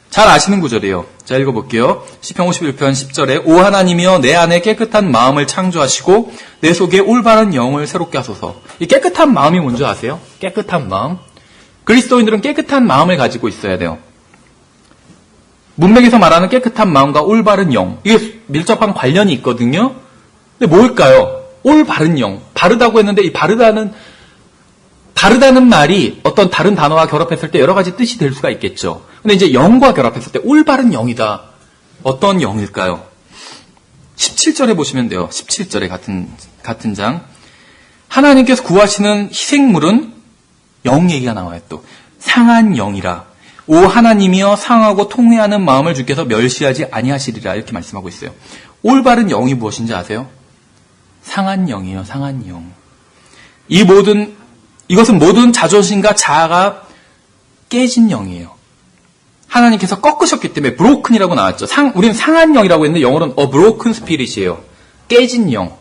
잘 아시는 구절이에요. 자, 읽어볼게요. 시편 51편 10절에 오 하나님이여 내 안에 깨끗한 마음을 창조하시고 내 속에 올바른 영을 새롭게 하소서. 이 깨끗한 마음이 뭔지 아세요? 깨끗한 마음. 그리스도인들은 깨끗한 마음을 가지고 있어야 돼요. 문맥에서 말하는 깨끗한 마음과 올바른 영. 이게 밀접한 관련이 있거든요. 근데 뭘까요? 올바른 영. 바르다고 했는데 이 바르다는 말이 어떤 다른 단어와 결합했을 때 여러 가지 뜻이 될 수가 있겠죠. 근데 이제 영과 결합했을 때 올바른 영이다. 어떤 영일까요? 17절에 보시면 돼요. 17절에 같은 장. 하나님께서 구하시는 희생물은 영 얘기가 나와요. 또 상한 영이라. 오 하나님이여 상하고 통회하는 마음을 주께서 멸시하지 아니하시리라. 이렇게 말씀하고 있어요. 올바른 영이 무엇인지 아세요? 상한 영이에요. 상한 영. 이것은 모든 자존심과 자아가 깨진 영이에요. 하나님께서 꺾으셨기 때문에 broken이라고 나왔죠. 우리는 상한 영이라고 했는데 영어로는 a broken spirit이에요. 깨진 영.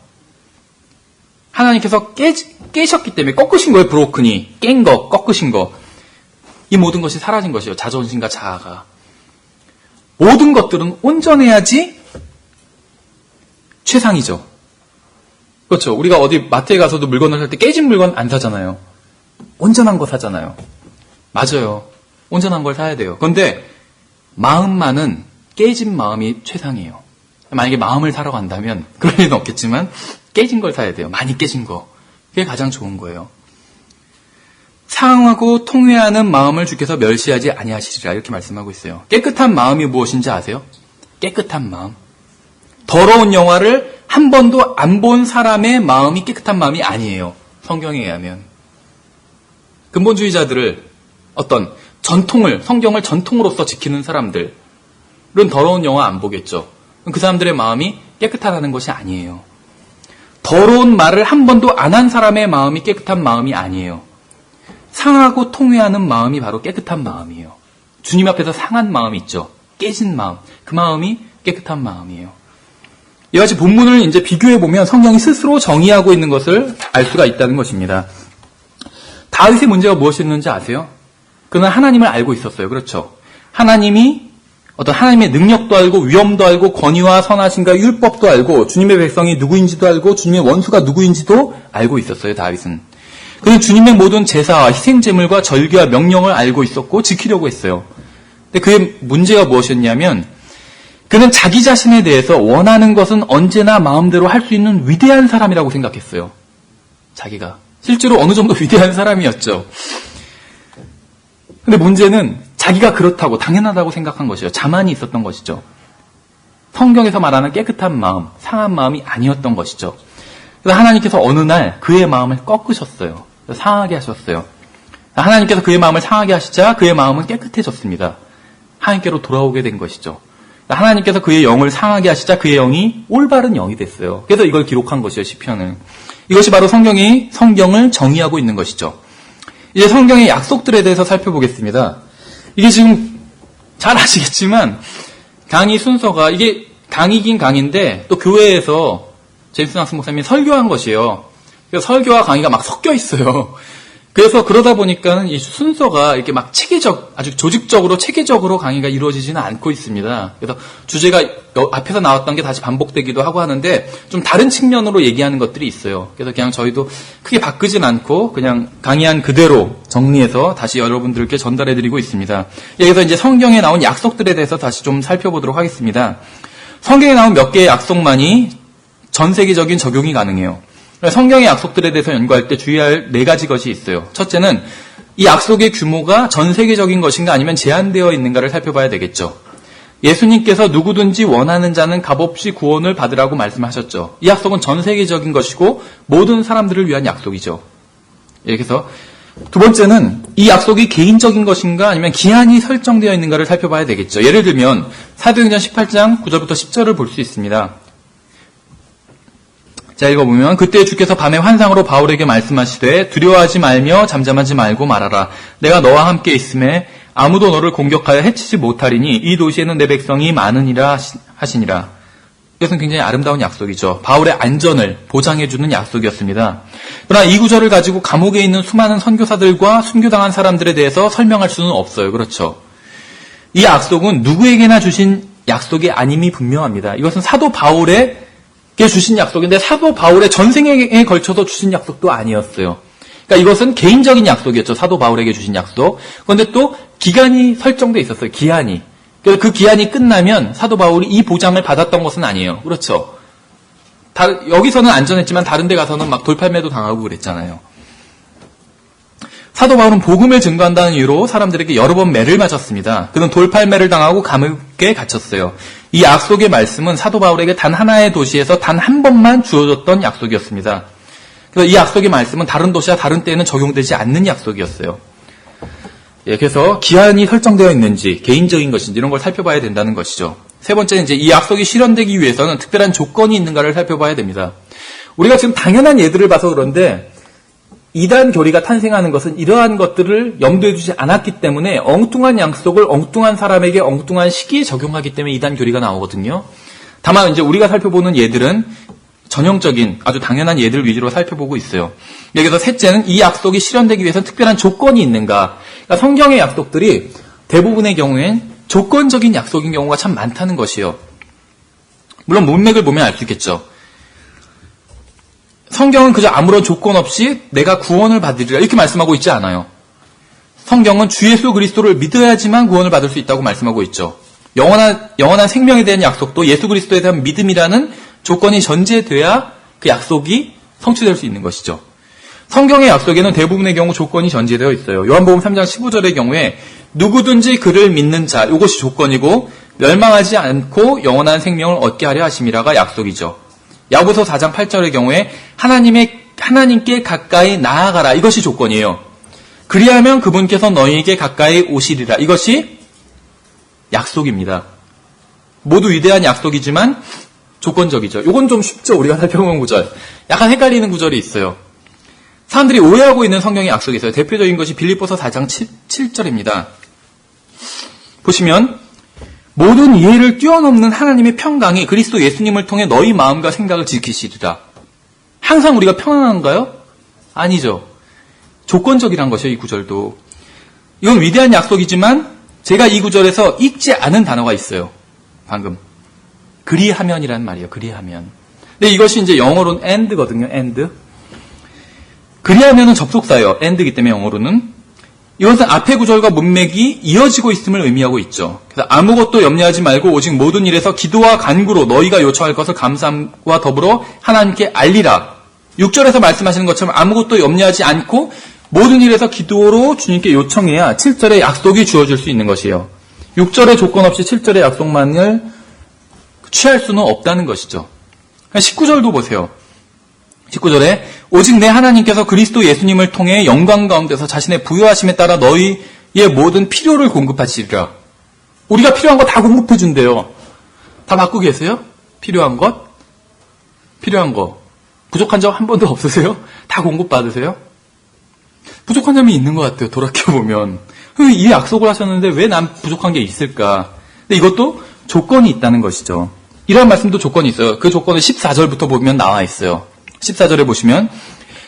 하나님께서 깨셨기 때문에 꺾으신 거예요. broken이. 깬 거, 꺾으신 거. 이 모든 것이 사라진 것이에요. 자존심과 자아가. 모든 것들은 온전해야지 최상이죠. 그렇죠. 우리가 어디 마트에 가서도 물건을 살 때 깨진 물건 안 사잖아요. 온전한 거 사잖아요. 맞아요. 온전한 걸 사야 돼요. 그런데 마음만은 깨진 마음이 최상이에요. 만약에 마음을 사러 간다면 그럴 일은 없겠지만 깨진 걸 사야 돼요. 많이 깨진 거. 그게 가장 좋은 거예요. 상하고 통회하는 마음을 주께서 멸시하지 아니하시리라 이렇게 말씀하고 있어요. 깨끗한 마음이 무엇인지 아세요? 깨끗한 마음. 더러운 영화를 한 번도 안 본 사람의 마음이 깨끗한 마음이 아니에요. 성경에 의하면. 근본주의자들을 어떤 성경을 전통으로서 지키는 사람들은 더러운 영화 안 보겠죠. 그 사람들의 마음이 깨끗하다는 것이 아니에요. 더러운 말을 한 번도 안 한 사람의 마음이 깨끗한 마음이 아니에요. 상하고 통회하는 마음이 바로 깨끗한 마음이에요. 주님 앞에서 상한 마음이 있죠. 깨진 마음. 그 마음이 깨끗한 마음이에요. 이와 같이 본문을 이제 비교해보면 성경이 스스로 정의하고 있는 것을 알 수가 있다는 것입니다. 다윗의 문제가 무엇이었는지 아세요? 그는 하나님을 알고 있었어요. 그렇죠. 하나님이 어떤 하나님의 능력도 알고 위엄도 알고 권위와 선하심과 율법도 알고 주님의 백성이 누구인지도 알고 주님의 원수가 누구인지도 알고 있었어요. 다윗은. 그는 주님의 모든 제사와 희생제물과 절기와 명령을 알고 있었고 지키려고 했어요. 근데 그의 문제가 무엇이었냐면 그는 자기 자신에 대해서 원하는 것은 언제나 마음대로 할 수 있는 위대한 사람이라고 생각했어요. 자기가. 실제로 어느 정도 위대한 사람이었죠. 근데 문제는 자기가 그렇다고 당연하다고 생각한 것이죠. 자만이 있었던 것이죠. 성경에서 말하는 깨끗한 마음, 상한 마음이 아니었던 것이죠. 그래서 하나님께서 어느 날 그의 마음을 꺾으셨어요. 상하게 하셨어요. 하나님께서 그의 마음을 상하게 하시자 그의 마음은 깨끗해졌습니다. 하나님께로 돌아오게 된 것이죠. 하나님께서 그의 영을 상하게 하시자 그의 영이 올바른 영이 됐어요. 그래서 이걸 기록한 것이에요. 시편은. 이것이 바로 성경을 정의하고 있는 것이죠. 이제 성경의 약속들에 대해서 살펴보겠습니다. 이게 지금 잘 아시겠지만 강의 순서가 이게 강의긴 강의인데 또 교회에서 제임스 낙슨 목사님이 설교한 것이에요. 그래서 설교와 강의가 막 섞여 있어요. 그래서 그러다 보니까 이 순서가 이렇게 막 아주 조직적으로 체계적으로 강의가 이루어지지는 않고 있습니다. 그래서 주제가 앞에서 나왔던 게 다시 반복되기도 하고 하는데 좀 다른 측면으로 얘기하는 것들이 있어요. 그래서 그냥 저희도 크게 바꾸진 않고 그냥 강의한 그대로 정리해서 다시 여러분들께 전달해드리고 있습니다. 여기서 이제 성경에 나온 약속들에 대해서 다시 좀 살펴보도록 하겠습니다. 성경에 나온 몇 개의 약속만이 전 세계적인 적용이 가능해요. 성경의 약속들에 대해서 연구할 때 주의할 4가지 것이 있어요. 첫째는 이 약속의 규모가 전 세계적인 것인가 아니면 제한되어 있는가를 살펴봐야 되겠죠. 예수님께서 누구든지 원하는 자는 값없이 구원을 받으라고 말씀하셨죠. 이 약속은 전 세계적인 것이고 모든 사람들을 위한 약속이죠. 그래서 두 번째는 이 약속이 개인적인 것인가 아니면 기한이 설정되어 있는가를 살펴봐야 되겠죠. 예를 들면 사도행전 18장 9절부터 10절을 볼 수 있습니다. 자, 읽어보면 그때 주께서 밤에 환상으로 바울에게 말씀하시되 두려워하지 말며 잠잠하지 말고 말하라. 내가 너와 함께 있음에 아무도 너를 공격하여 해치지 못하리니 이 도시에는 내 백성이 많으니라 하시니라. 이것은 굉장히 아름다운 약속이죠. 바울의 안전을 보장해주는 약속이었습니다. 그러나 이 구절을 가지고 감옥에 있는 수많은 선교사들과 순교당한 사람들에 대해서 설명할 수는 없어요. 그렇죠. 이 약속은 누구에게나 주신 약속이 아님이 분명합니다. 이것은 사도 바울에게 주신 약속인데 사도 바울의 전생에 걸쳐서 주신 약속도 아니었어요. 그러니까 이것은 개인적인 약속이었죠. 사도 바울에게 주신 약속. 그런데 또 기간이 설정돼 있었어요. 기한이. 그래서 그 기한이 끝나면 사도 바울이 이 보장을 받았던 것은 아니에요. 그렇죠. 여기서는 안전했지만 다른 데 가서는 막 돌팔매도 당하고 그랬잖아요. 사도 바울은 복음을 증거한다는 이유로 사람들에게 여러 번 매를 맞았습니다. 그는 돌팔매를 당하고 감옥에 갇혔어요. 이 약속의 말씀은 사도 바울에게 단 하나의 도시에서 단 한 번만 주어졌던 약속이었습니다. 그래서 이 약속의 말씀은 다른 도시와 다른 때에는 적용되지 않는 약속이었어요. 그래서 기한이 설정되어 있는지 개인적인 것인지 이런 걸 살펴봐야 된다는 것이죠. 세 번째는 이제 이 약속이 실현되기 위해서는 특별한 조건이 있는가를 살펴봐야 됩니다. 우리가 지금 당연한 예들을 봐서 그런데 이단 교리가 탄생하는 것은 이러한 것들을 염두에 두지 않았기 때문에 엉뚱한 약속을 엉뚱한 사람에게 엉뚱한 시기에 적용하기 때문에 이단 교리가 나오거든요. 다만 이제 우리가 살펴보는 예들은 전형적인 아주 당연한 예들 위주로 살펴보고 있어요. 여기서 셋째는 이 약속이 실현되기 위해서는 특별한 조건이 있는가. 그러니까 성경의 약속들이 대부분의 경우엔 조건적인 약속인 경우가 참 많다는 것이에요. 물론 문맥을 보면 알 수 있겠죠. 성경은 그저 아무런 조건 없이 내가 구원을 받으리라 이렇게 말씀하고 있지 않아요. 성경은 주 예수 그리스도를 믿어야지만 구원을 받을 수 있다고 말씀하고 있죠. 영원한 생명에 대한 약속도 예수 그리스도에 대한 믿음이라는 조건이 전제돼야 그 약속이 성취될 수 있는 것이죠. 성경의 약속에는 대부분의 경우 조건이 전제되어 있어요. 요한복음 3장 15절의 경우에 누구든지 그를 믿는 자, 이것이 조건이고 멸망하지 않고 영원한 생명을 얻게 하려 하심이라가 약속이죠. 야고보서 4장 8절의 경우에 하나님께 가까이 나아가라, 이것이 조건이에요. 그리하면 그분께서 너희에게 가까이 오시리라, 이것이 약속입니다. 모두 위대한 약속이지만 조건적이죠. 이건 좀 쉽죠. 우리가 살펴본 구절. 약간 헷갈리는 구절이 있어요. 사람들이 오해하고 있는 성경의 약속이 있어요. 대표적인 것이 빌립보서 4장 7절입니다. 보시면 모든 이해를 뛰어넘는 하나님의 평강이 그리스도 예수님을 통해 너희 마음과 생각을 지키시리라. 항상 우리가 평안한가요? 아니죠. 조건적이란 것이에요. 이 구절도. 이건 위대한 약속이지만 제가 이 구절에서 읽지 않은 단어가 있어요. 방금. 그리하면이라는 말이에요. 그리하면. 근데 이것이 이제 영어로는 and거든요. and. 그리하면은 접속사예요. and이기 때문에 영어로는. 이것은 앞의 구절과 문맥이 이어지고 있음을 의미하고 있죠. 그래서 아무것도 염려하지 말고 오직 모든 일에서 기도와 간구로 너희가 요청할 것을 감사함과 더불어 하나님께 알리라. 6절에서 말씀하시는 것처럼 아무것도 염려하지 않고 모든 일에서 기도로 주님께 요청해야 7절의 약속이 주어질 수 있는 것이에요. 6절의 조건 없이 7절의 약속만을 취할 수는 없다는 것이죠. 19절도 보세요. 19절에 오직 내 하나님께서 그리스도 예수님을 통해 영광 가운데서 자신의 부요하심에 따라 너희의 모든 필요를 공급하시리라. 우리가 필요한 거 다 공급해 준대요. 다 받고 계세요? 필요한 것? 필요한 거. 부족한 점 한 번도 없으세요? 다 공급받으세요? 부족한 점이 있는 것 같아요. 돌이켜보면. 이 약속을 하셨는데 왜 난 부족한 게 있을까? 근데 이것도 조건이 있다는 것이죠. 이런 말씀도 조건이 있어요. 그 조건은 14절부터 보면 나와 있어요. 14절에 보시면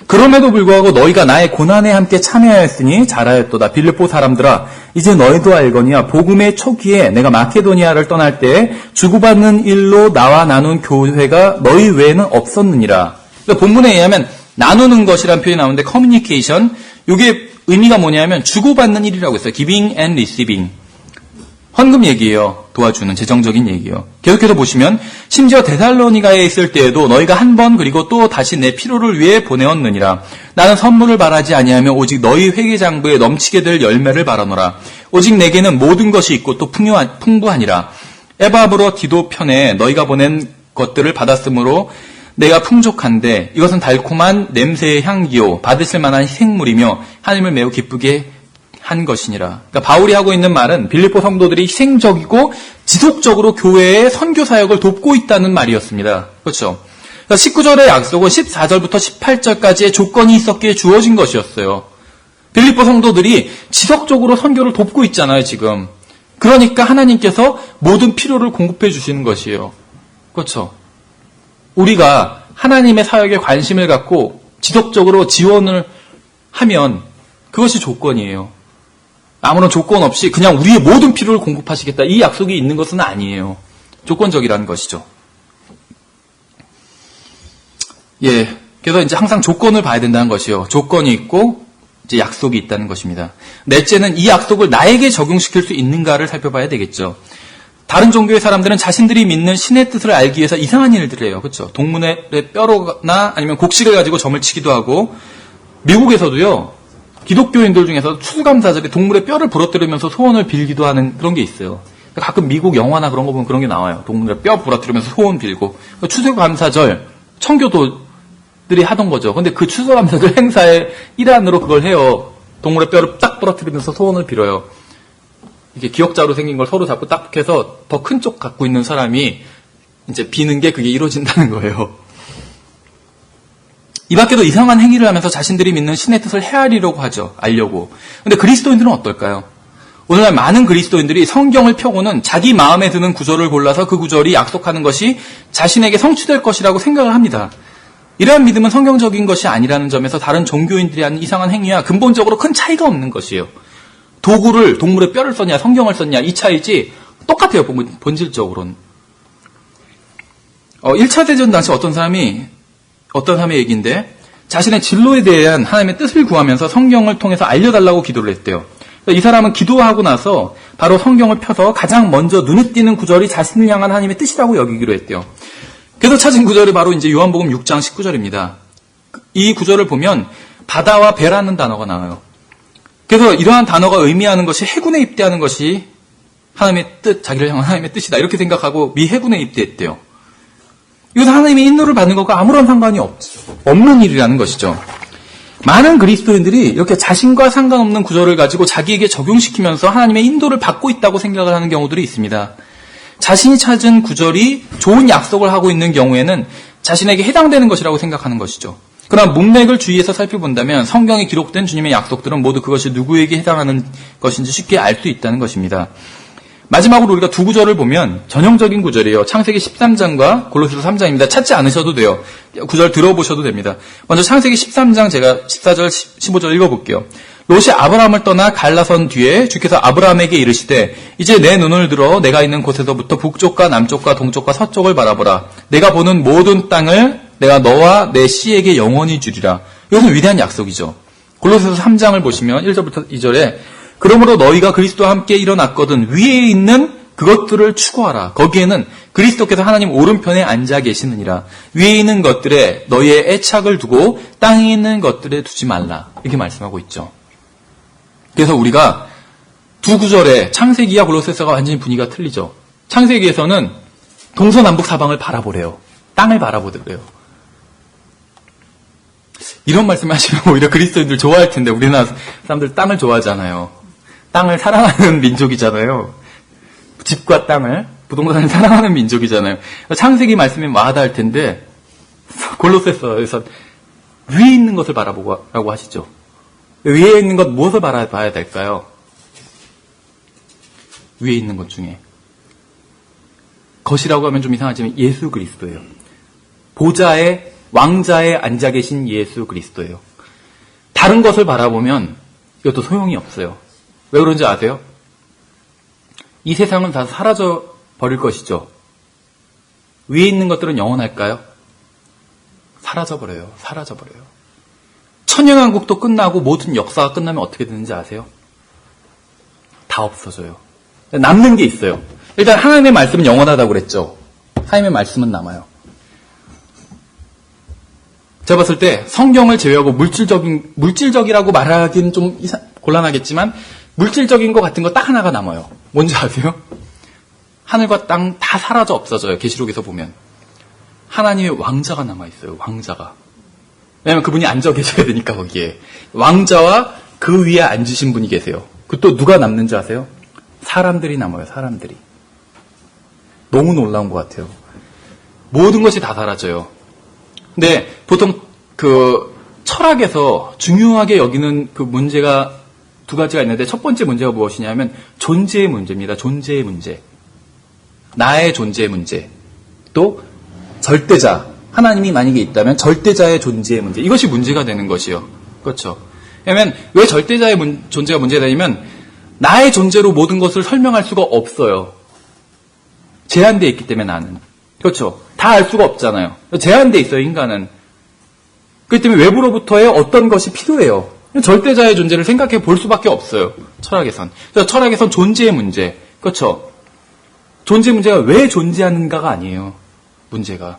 그럼에도 불구하고 너희가 나의 고난에 함께 참여하였으니 잘하였도다. 빌립보 사람들아 이제 너희도 알거니와 복음의 초기에 내가 마케도니아를 떠날 때 주고받는 일로 나와 나눈 교회가 너희 외에는 없었느니라. 그러니까 본문에 의하면 나누는 것이라는 표현이 나오는데 커뮤니케이션, 이게 의미가 뭐냐면 주고받는 일이라고 했어요. giving and receiving. 헌금 얘기예요. 도와주는 재정적인 얘기예요. 계속해서 보시면 심지어 데살로니가에 있을 때에도 너희가 한 번 그리고 또 다시 내 필요를 위해 보내었느니라. 나는 선물을 바라지 아니하며 오직 너희 회개장부에 넘치게 될 열매를 바라노라. 오직 내게는 모든 것이 있고 또 풍부하니라. 에바브로 디도 편에 너희가 보낸 것들을 받았으므로 내가 풍족한데 이것은 달콤한 냄새의 향기요 받으실 만한 희생물이며 하나님을 매우 기쁘게 한 것이니라. 그러니까 바울이 하고 있는 말은 빌립보 성도들이 희생적이고 지속적으로 교회의 선교 사역을 돕고 있다는 말이었습니다. 그렇죠? 그러니까 19절의 약속은 14절부터 18절까지의 조건이 있었기에 주어진 것이었어요. 빌립보 성도들이 지속적으로 선교를 돕고 있잖아요, 지금. 그러니까 하나님께서 모든 필요를 공급해 주시는 것이에요. 그렇죠? 우리가 하나님의 사역에 관심을 갖고 지속적으로 지원을 하면 그것이 조건이에요. 아무런 조건 없이 그냥 우리의 모든 필요를 공급하시겠다. 이 약속이 있는 것은 아니에요. 조건적이라는 것이죠. 예. 그래서 이제 항상 조건을 봐야 된다는 것이요. 조건이 있고 이제 약속이 있다는 것입니다. 넷째는 이 약속을 나에게 적용시킬 수 있는가를 살펴봐야 되겠죠. 다른 종교의 사람들은 자신들이 믿는 신의 뜻을 알기 위해서 이상한 일들을 해요. 그렇죠? 동물의 뼈로나 아니면 곡식을 가지고 점을 치기도 하고 미국에서도요. 기독교인들 중에서 추수감사절에 동물의 뼈를 부러뜨리면서 소원을 빌기도 하는 그런 게 있어요. 가끔 미국 영화나 그런 거 보면 그런 게 나와요. 동물의 뼈 부러뜨리면서 소원 빌고. 추수감사절, 청교도들이 하던 거죠. 근데 그 추수감사절 행사의 일환으로 그걸 해요. 동물의 뼈를 딱 부러뜨리면서 소원을 빌어요. 이게 기역자로 생긴 걸 서로 잡고 딱 해서 더 큰 쪽 갖고 있는 사람이 이제 비는 게 그게 이루어진다는 거예요. 이 밖에도 이상한 행위를 하면서 자신들이 믿는 신의 뜻을 헤아리려고 하죠. 알려고. 근데 그리스도인들은 어떨까요? 오늘날 많은 그리스도인들이 성경을 펴고는 자기 마음에 드는 구절을 골라서 그 구절이 약속하는 것이 자신에게 성취될 것이라고 생각을 합니다. 이러한 믿음은 성경적인 것이 아니라는 점에서 다른 종교인들이 하는 이상한 행위와 근본적으로 큰 차이가 없는 것이에요. 도구를 동물의 뼈를 썼냐 성경을 썼냐 이 차이지 똑같아요. 본질적으로는. 1차 대전 당시 어떤 사람의 얘기인데 자신의 진로에 대한 하나님의 뜻을 구하면서 성경을 통해서 알려달라고 기도를 했대요. 이 사람은 기도하고 나서 바로 성경을 펴서 가장 먼저 눈에 띄는 구절이 자신을 향한 하나님의 뜻이라고 여기기로 했대요. 그래서 찾은 구절이 바로 이제 요한복음 6장 19절입니다. 이 구절을 보면 바다와 배라는 단어가 나와요. 그래서 이러한 단어가 의미하는 것이 해군에 입대하는 것이 하나님의 뜻, 자기를 향한 하나님의 뜻이다. 이렇게 생각하고 미 해군에 입대했대요. 이것은 하나님의 인도를 받는 것과 아무런 상관이 없는 일이라는 것이죠. 많은 그리스도인들이 이렇게 자신과 상관없는 구절을 가지고 자기에게 적용시키면서 하나님의 인도를 받고 있다고 생각을 하는 경우들이 있습니다. 자신이 찾은 구절이 좋은 약속을 하고 있는 경우에는 자신에게 해당되는 것이라고 생각하는 것이죠. 그러나 문맥을 주의해서 살펴본다면 성경에 기록된 주님의 약속들은 모두 그것이 누구에게 해당하는 것인지 쉽게 알 수 있다는 것입니다. 마지막으로 우리가 두 구절을 보면 전형적인 구절이에요. 창세기 13장과 골로새서 3장입니다. 찾지 않으셔도 돼요. 구절 들어보셔도 됩니다. 먼저 창세기 13장 제가 14절, 15절 읽어볼게요. 롯이 아브라함을 떠나 갈라선 뒤에 주께서 아브라함에게 이르시되 이제 내 눈을 들어 내가 있는 곳에서부터 북쪽과 남쪽과 동쪽과 서쪽을 바라보라. 내가 보는 모든 땅을 내가 너와 내 씨에게 영원히 주리라. 이것은 위대한 약속이죠. 골로새서 3장을 보시면 1절부터 2절에 그러므로 너희가 그리스도와 함께 일어났거든 위에 있는 그것들을 추구하라. 거기에는 그리스도께서 하나님 오른편에 앉아 계시느니라. 위에 있는 것들에 너희의 애착을 두고 땅에 있는 것들에 두지 말라. 이렇게 말씀하고 있죠. 그래서 우리가 두 구절에 창세기와 골로새서가 완전히 분위기가 틀리죠. 창세기에서는 동서남북 사방을 바라보래요. 땅을 바라보더래요. 이런 말씀 하시면 오히려 그리스도인들 좋아할 텐데 우리나라 사람들 땅을 좋아하잖아요. 땅을 사랑하는 민족이잖아요. 집과 땅을, 부동산을 사랑하는 민족이잖아요. 창세기 말씀이 와닿을 텐데 골로새서에서 위에 있는 것을 바라보라고 하시죠. 위에 있는 것 무엇을 바라봐야 될까요? 위에 있는 것 중에 것이라고 하면 좀 이상하지만 예수 그리스도예요. 보좌에 왕자에 앉아 계신 예수 그리스도예요. 다른 것을 바라보면 이것도 소용이 없어요. 왜 그런지 아세요? 이 세상은 다 사라져 버릴 것이죠. 위에 있는 것들은 영원할까요? 사라져 버려요. 사라져 버려요. 천년왕국도 끝나고 모든 역사가 끝나면 어떻게 되는지 아세요? 다 없어져요. 남는 게 있어요. 일단 하나님의 말씀은 영원하다고 그랬죠. 하나님의 말씀은 남아요. 제가 봤을 때 성경을 제외하고 물질적이라고 말하기는 좀 곤란하겠지만 물질적인 것 같은 거 딱 하나가 남아요. 뭔지 아세요? 하늘과 땅 다 사라져 없어져요. 계시록에서 보면. 하나님의 왕자가 남아있어요. 왕자가. 왜냐하면 그분이 앉아 계셔야 되니까 거기에. 왕자와 그 위에 앉으신 분이 계세요. 그 또 누가 남는지 아세요? 사람들이 남아요. 사람들이. 너무 놀라운 것 같아요. 모든 것이 다 사라져요. 근데 보통 그 철학에서 중요하게 여기는 그 문제가 두 가지가 있는데 첫 번째 문제가 무엇이냐면 존재의 문제입니다. 존재의 문제. 나의 존재의 문제. 또 절대자. 하나님이 만약에 있다면 절대자의 존재의 문제. 이것이 문제가 되는 것이요. 그렇죠. 왜냐하면 왜 절대자의 존재가 문제가 되냐면 나의 존재로 모든 것을 설명할 수가 없어요. 제한되어 있기 때문에 나는. 그렇죠. 다 알 수가 없잖아요. 제한되어 있어요. 인간은. 그렇기 때문에 외부로부터의 어떤 것이 필요해요. 절대자의 존재를 생각해 볼 수밖에 없어요. 철학에선. 그래서 철학에선 존재의 문제. 그렇죠. 존재 문제가 왜 존재하는가가 아니에요. 문제가.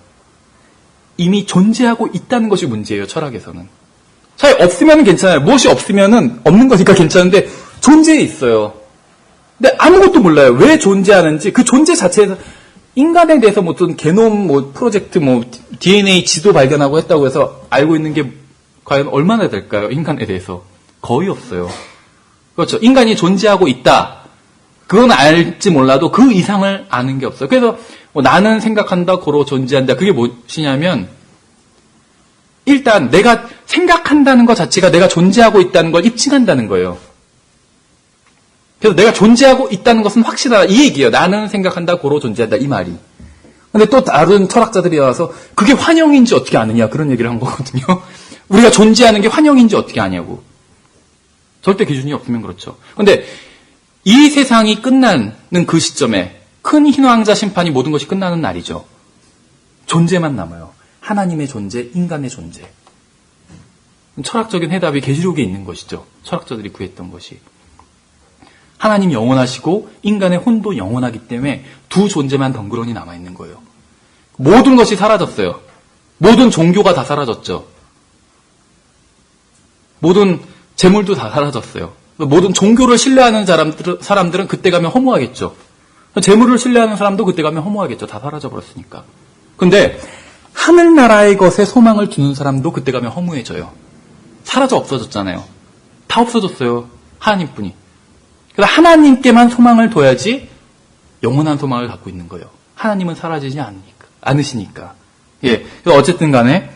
이미 존재하고 있다는 것이 문제예요. 철학에서는. 차라리 없으면 괜찮아요. 무엇이 없으면은 없는 거니까 괜찮은데 존재에 있어요. 근데 아무것도 몰라요. 왜 존재하는지 그 존재 자체에서 인간에 대해서 무슨 게놈 프로젝트 DNA 지도 발견하고 했다고 해서 알고 있는 게 과연 얼마나 될까요? 인간에 대해서. 거의 없어요. 그렇죠. 인간이 존재하고 있다. 그건 알지 몰라도 그 이상을 아는 게 없어요. 그래서 나는 생각한다, 고로 존재한다. 그게 무엇이냐면 일단 내가 생각한다는 것 자체가 내가 존재하고 있다는 걸 입증한다는 거예요. 그래서 내가 존재하고 있다는 것은 확실하다. 이 얘기예요. 나는 생각한다, 고로 존재한다. 이 말이. 근데 또 다른 철학자들이 와서 그게 환영인지 어떻게 아느냐. 그런 얘기를 한 거거든요. 우리가 존재하는 게 환영인지 어떻게 아냐고. 절대 기준이 없으면 그렇죠. 근데 이 세상이 끝나는 그 시점에 큰 흰왕자 심판이 모든 것이 끝나는 날이죠. 존재만 남아요. 하나님의 존재, 인간의 존재. 철학적인 해답이 계시록에 있는 것이죠. 철학자들이 구했던 것이. 하나님 영원하시고 인간의 혼도 영원하기 때문에 두 존재만 덩그러니 남아있는 거예요. 모든 것이 사라졌어요. 모든 종교가 다 사라졌죠. 모든 재물도 다 사라졌어요. 모든 종교를 신뢰하는 사람들은 그때 가면 허무하겠죠. 재물을 신뢰하는 사람도 그때 가면 허무하겠죠. 다 사라져버렸으니까. 근데 하늘나라의 것에 소망을 두는 사람도 그때 가면 허무해져요. 사라져 없어졌잖아요. 다 없어졌어요. 하나님뿐이. 그래서 하나님께만 소망을 둬야지 영원한 소망을 갖고 있는 거예요. 하나님은 사라지지 않으시니까. 예. 그래서 어쨌든 간에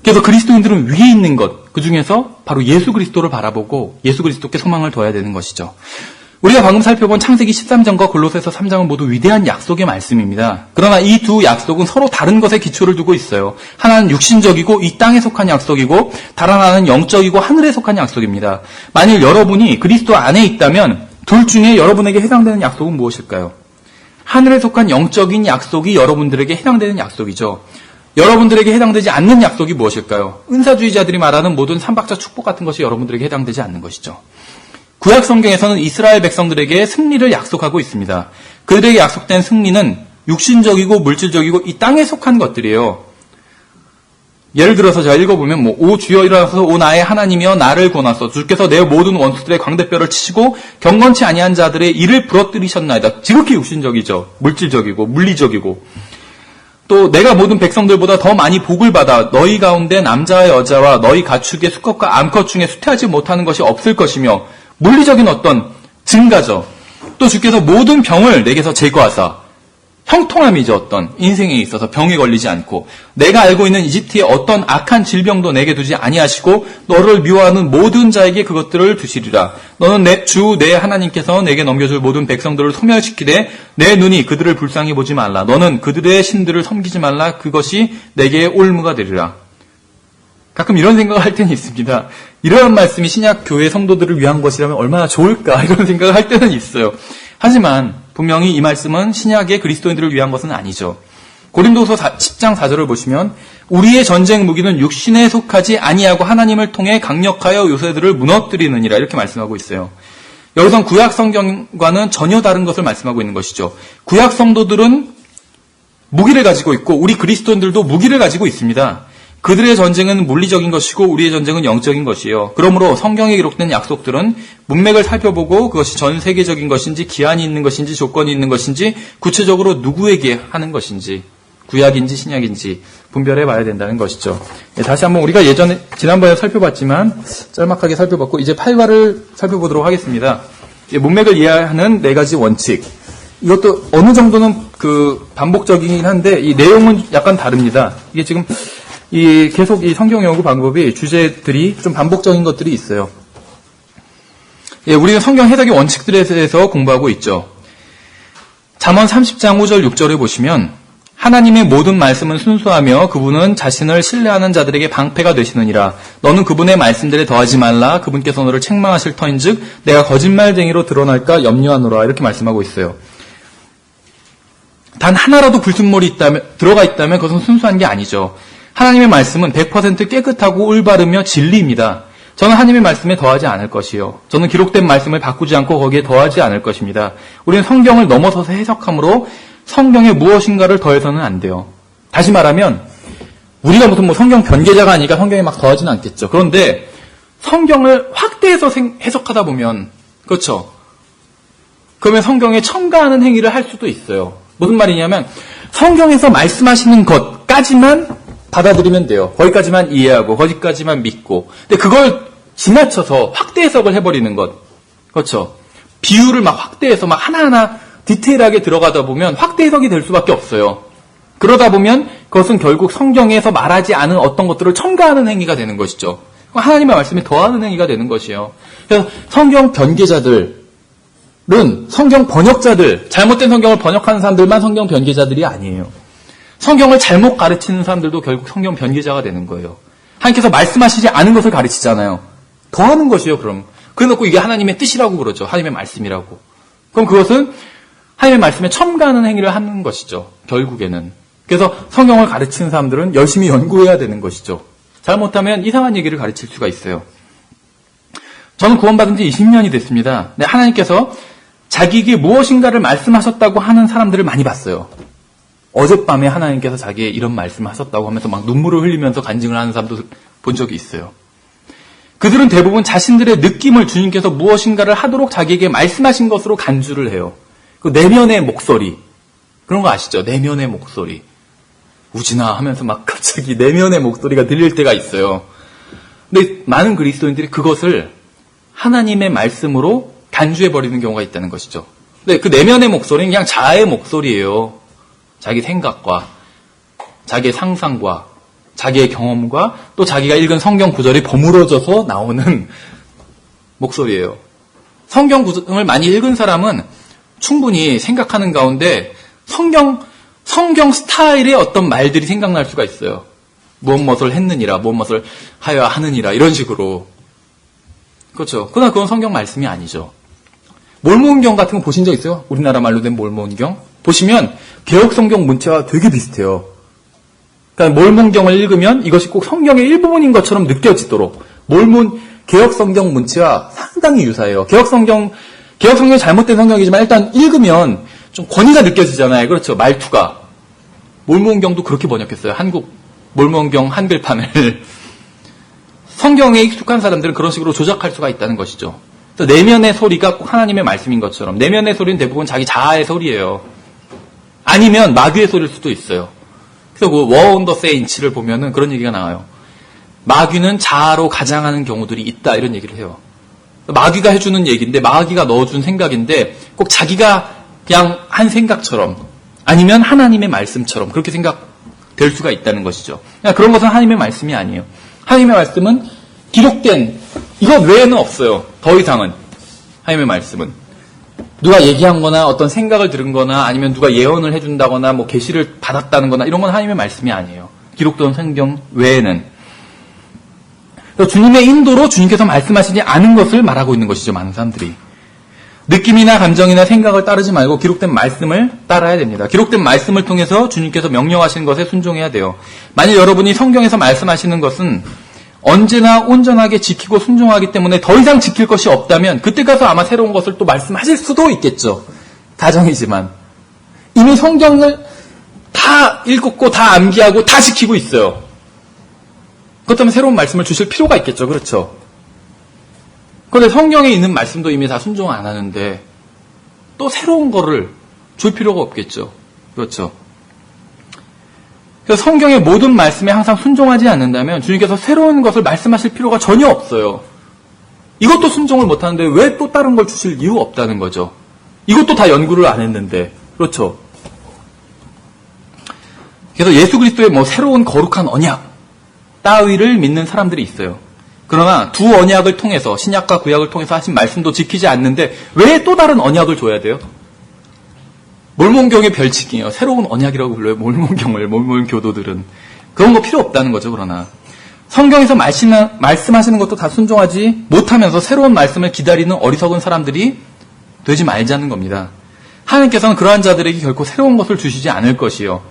그래서 그리스도인들은 위에 있는 것, 그 중에서 바로 예수 그리스도를 바라보고 예수 그리스도께 소망을 둬야 되는 것이죠. 우리가 방금 살펴본 창세기 13장과 골로새서 3장은 모두 위대한 약속의 말씀입니다. 그러나 이 두 약속은 서로 다른 것에 기초를 두고 있어요. 하나는 육신적이고 이 땅에 속한 약속이고 다른 하나는 영적이고 하늘에 속한 약속입니다. 만일 여러분이 그리스도 안에 있다면 둘 중에 여러분에게 해당되는 약속은 무엇일까요? 하늘에 속한 영적인 약속이 여러분들에게 해당되는 약속이죠. 여러분들에게 해당되지 않는 약속이 무엇일까요? 은사주의자들이 말하는 모든 삼박자 축복 같은 것이 여러분들에게 해당되지 않는 것이죠. 구약 성경에서는 이스라엘 백성들에게 승리를 약속하고 있습니다. 그들에게 약속된 승리는 육신적이고 물질적이고 이 땅에 속한 것들이에요. 예를 들어서 제가 읽어보면 오 주여 일어나서 오 나의 하나님이여 나를 구원하소서. 주께서 내 모든 원수들의 광대뼈를 치시고 경건치 아니한 자들의 이를 부러뜨리셨나이다. 지극히 육신적이죠. 물질적이고 물리적이고. 또 내가 모든 백성들보다 더 많이 복을 받아 너희 가운데 남자와 여자와 너희 가축의 수컷과 암컷 중에 수태하지 못하는 것이 없을 것이며 물리적인 어떤 증가죠. 또 주께서 모든 병을 내게서 제거하사 형통함이죠. 어떤 인생에 있어서 병에 걸리지 않고 내가 알고 있는 이집트의 어떤 악한 질병도 내게 두지 아니하시고 너를 미워하는 모든 자에게 그것들을 두시리라. 너는 내 하나님께서 내게 넘겨줄 모든 백성들을 소멸시키되 내 눈이 그들을 불쌍히 보지 말라. 너는 그들의 신들을 섬기지 말라. 그것이 내게 올무가 되리라. 가끔 이런 생각을 할 때는 있습니다. 이러한 말씀이 신약 교회 성도들을 위한 것이라면 얼마나 좋을까 이런 생각을 할 때는 있어요. 하지만 분명히 이 말씀은 신약의 그리스도인들을 위한 것은 아니죠. 고린도서 10장 4절을 보시면 우리의 전쟁 무기는 육신에 속하지 아니하고 하나님을 통해 강력하여 요새들을 무너뜨리느니라 이렇게 말씀하고 있어요. 여기선 구약 성경과는 전혀 다른 것을 말씀하고 있는 것이죠. 구약 성도들은 무기를 가지고 있고 우리 그리스도인들도 무기를 가지고 있습니다. 그들의 전쟁은 물리적인 것이고 우리의 전쟁은 영적인 것이에요. 그러므로 성경에 기록된 약속들은 문맥을 살펴보고 그것이 전 세계적인 것인지 기한이 있는 것인지 조건이 있는 것인지 구체적으로 누구에게 하는 것인지 구약인지 신약인지 분별해 봐야 된다는 것이죠. 다시 한번 우리가 지난번에 살펴봤지만 짤막하게 살펴봤고 이제 8과를 살펴보도록 하겠습니다. 문맥을 이해하는 4가지 원칙. 이것도 어느 정도는 반복적이긴 한데 이 내용은 약간 다릅니다. 이게 지금 계속 이 성경 연구 방법이 주제들이 좀 반복적인 것들이 있어요. 예, 우리는 성경 해석의 원칙들에 대해서 공부하고 있죠. 잠언 30장 5절 6절에 보시면 하나님의 모든 말씀은 순수하며 그분은 자신을 신뢰하는 자들에게 방패가 되시느니라. 너는 그분의 말씀들에 더하지 말라. 그분께서 너를 책망하실 터인즉 내가 거짓말쟁이로 드러날까 염려하노라. 이렇게 말씀하고 있어요. 단 하나라도 불순물이 들어가 있다면 그것은 순수한 게 아니죠. 하나님의 말씀은 100% 깨끗하고 올바르며 진리입니다. 저는 하나님의 말씀에 더하지 않을 것이요. 저는 기록된 말씀을 바꾸지 않고 거기에 더하지 않을 것입니다. 우리는 성경을 넘어서서 해석함으로 성경에 무엇인가를 더해서는 안 돼요. 다시 말하면 우리가 무슨 성경 변계자가 아니니까 성경에 막 더하지는 않겠죠. 그런데 성경을 확대해서 해석하다 보면 그렇죠. 그러면 성경에 첨가하는 행위를 할 수도 있어요. 무슨 말이냐면 성경에서 말씀하시는 것까지만 받아들이면 돼요. 거기까지만 이해하고 거기까지만 믿고. 근데 그걸 지나쳐서 확대 해석을 해버리는 것. 그렇죠. 비유를 막 확대해서 막 하나하나 디테일하게 들어가다 보면 확대 해석이 될 수밖에 없어요. 그러다 보면 그것은 결국 성경에서 말하지 않은 어떤 것들을 첨가하는 행위가 되는 것이죠. 하나님의 말씀에 더하는 행위가 되는 것이에요. 그래서 성경 변계자들은 성경 번역자들, 잘못된 성경을 번역하는 사람들만 성경 변계자들이 아니에요. 성경을 잘못 가르치는 사람들도 결국 성경 변계자가 되는 거예요. 하나님께서 말씀하시지 않은 것을 가르치잖아요. 더하는 것이요, 그럼. 그래놓고 이게 하나님의 뜻이라고 그러죠. 하나님의 말씀이라고. 그럼 그것은 하나님의 말씀에 첨가하는 행위를 하는 것이죠. 결국에는. 그래서 성경을 가르치는 사람들은 열심히 연구해야 되는 것이죠. 잘못하면 이상한 얘기를 가르칠 수가 있어요. 저는 구원받은 지 20년이 됐습니다. 근데 하나님께서 자기에게 무엇인가를 말씀하셨다고 하는 사람들을 많이 봤어요. 어젯밤에 하나님께서 자기의 이런 말씀을 하셨다고 하면서 막 눈물을 흘리면서 간증을 하는 사람도 본 적이 있어요. 그들은 대부분 자신들의 느낌을 주님께서 무엇인가를 하도록 자기에게 말씀하신 것으로 간주를 해요. 그 내면의 목소리. 그런 거 아시죠? 내면의 목소리. 우진아 하면서 막 갑자기 내면의 목소리가 들릴 때가 있어요. 근데 많은 그리스도인들이 그것을 하나님의 말씀으로 간주해버리는 경우가 있다는 것이죠. 근데 그 내면의 목소리는 그냥 자아의 목소리예요. 자기 생각과 자기의 상상과 자기의 경험과 또 자기가 읽은 성경 구절이 버무러져서 나오는 목소리예요. 성경 구절을 많이 읽은 사람은 충분히 생각하는 가운데 성경 스타일의 어떤 말들이 생각날 수가 있어요. 무엇을 했느니라, 무엇을 하여야 하느니라 이런 식으로. 그렇죠. 그러나 그건 성경 말씀이 아니죠. 몰몬경 같은 거 보신 적 있어요? 우리나라 말로 된 몰몬경? 보시면 개혁성경 문체와 되게 비슷해요. 그러니까 몰몬경을 읽으면 이것이 꼭 성경의 일부분인 것처럼 느껴지도록 개혁성경 문체와 상당히 유사해요. 개혁성경이 잘못된 성경이지만 일단 읽으면 좀 권위가 느껴지잖아요. 그렇죠. 말투가. 몰몬경도 그렇게 번역했어요. 몰몬경 한글판을. 성경에 익숙한 사람들은 그런 식으로 조작할 수가 있다는 것이죠. 그래서 내면의 소리가 꼭 하나님의 말씀인 것처럼 내면의 소리는 대부분 자기 자아의 소리예요. 아니면 마귀의 소리일 수도 있어요. 그래서 그 War on the Saints를 보면은 그런 얘기가 나와요. 마귀는 자아로 가장하는 경우들이 있다 이런 얘기를 해요. 마귀가 해주는 얘기인데 마귀가 넣어준 생각인데 꼭 자기가 그냥 한 생각처럼 아니면 하나님의 말씀처럼 그렇게 생각될 수가 있다는 것이죠. 그런 것은 하나님의 말씀이 아니에요. 하나님의 말씀은 기록된 이것 외에는 없어요. 더 이상은 하나님의 말씀은 누가 얘기한 거나 어떤 생각을 들은 거나 아니면 누가 예언을 해준다거나 뭐 계시를 받았다는 거나 이런 건 하나님의 말씀이 아니에요. 기록된 성경 외에는. 그래서 주님의 인도로 주님께서 말씀하시지 않은 것을 말하고 있는 것이죠. 많은 사람들이. 느낌이나 감정이나 생각을 따르지 말고 기록된 말씀을 따라야 됩니다. 기록된 말씀을 통해서 주님께서 명령하신 것에 순종해야 돼요. 만약 여러분이 성경에서 말씀하시는 것은 언제나 온전하게 지키고 순종하기 때문에 더 이상 지킬 것이 없다면 그때 가서 아마 새로운 것을 또 말씀하실 수도 있겠죠. 가정이지만. 이미 성경을 다 읽고 다 암기하고 다 지키고 있어요. 그렇다면 새로운 말씀을 주실 필요가 있겠죠. 그렇죠. 그런데 성경에 있는 말씀도 이미 다 순종 안 하는데 또 새로운 거를 줄 필요가 없겠죠. 그렇죠. 그래서 성경의 모든 말씀에 항상 순종하지 않는다면 주님께서 새로운 것을 말씀하실 필요가 전혀 없어요. 이것도 순종을 못하는데 왜 또 다른 걸 주실 이유가 없다는 거죠. 이것도 다 연구를 안 했는데. 그렇죠. 그래서 예수 그리스도의 새로운 거룩한 언약 따위를 믿는 사람들이 있어요. 그러나 두 언약을 통해서 신약과 구약을 통해서 하신 말씀도 지키지 않는데 왜 또 다른 언약을 줘야 돼요? 몰몬경의 별칭이에요. 새로운 언약이라고 불러요. 몰몬 교도들은. 그런 거 필요 없다는 거죠. 그러나 성경에서 말씀하시는 것도 다 순종하지 못하면서 새로운 말씀을 기다리는 어리석은 사람들이 되지 말자는 겁니다. 하나님께서는 그러한 자들에게 결코 새로운 것을 주시지 않을 것이요.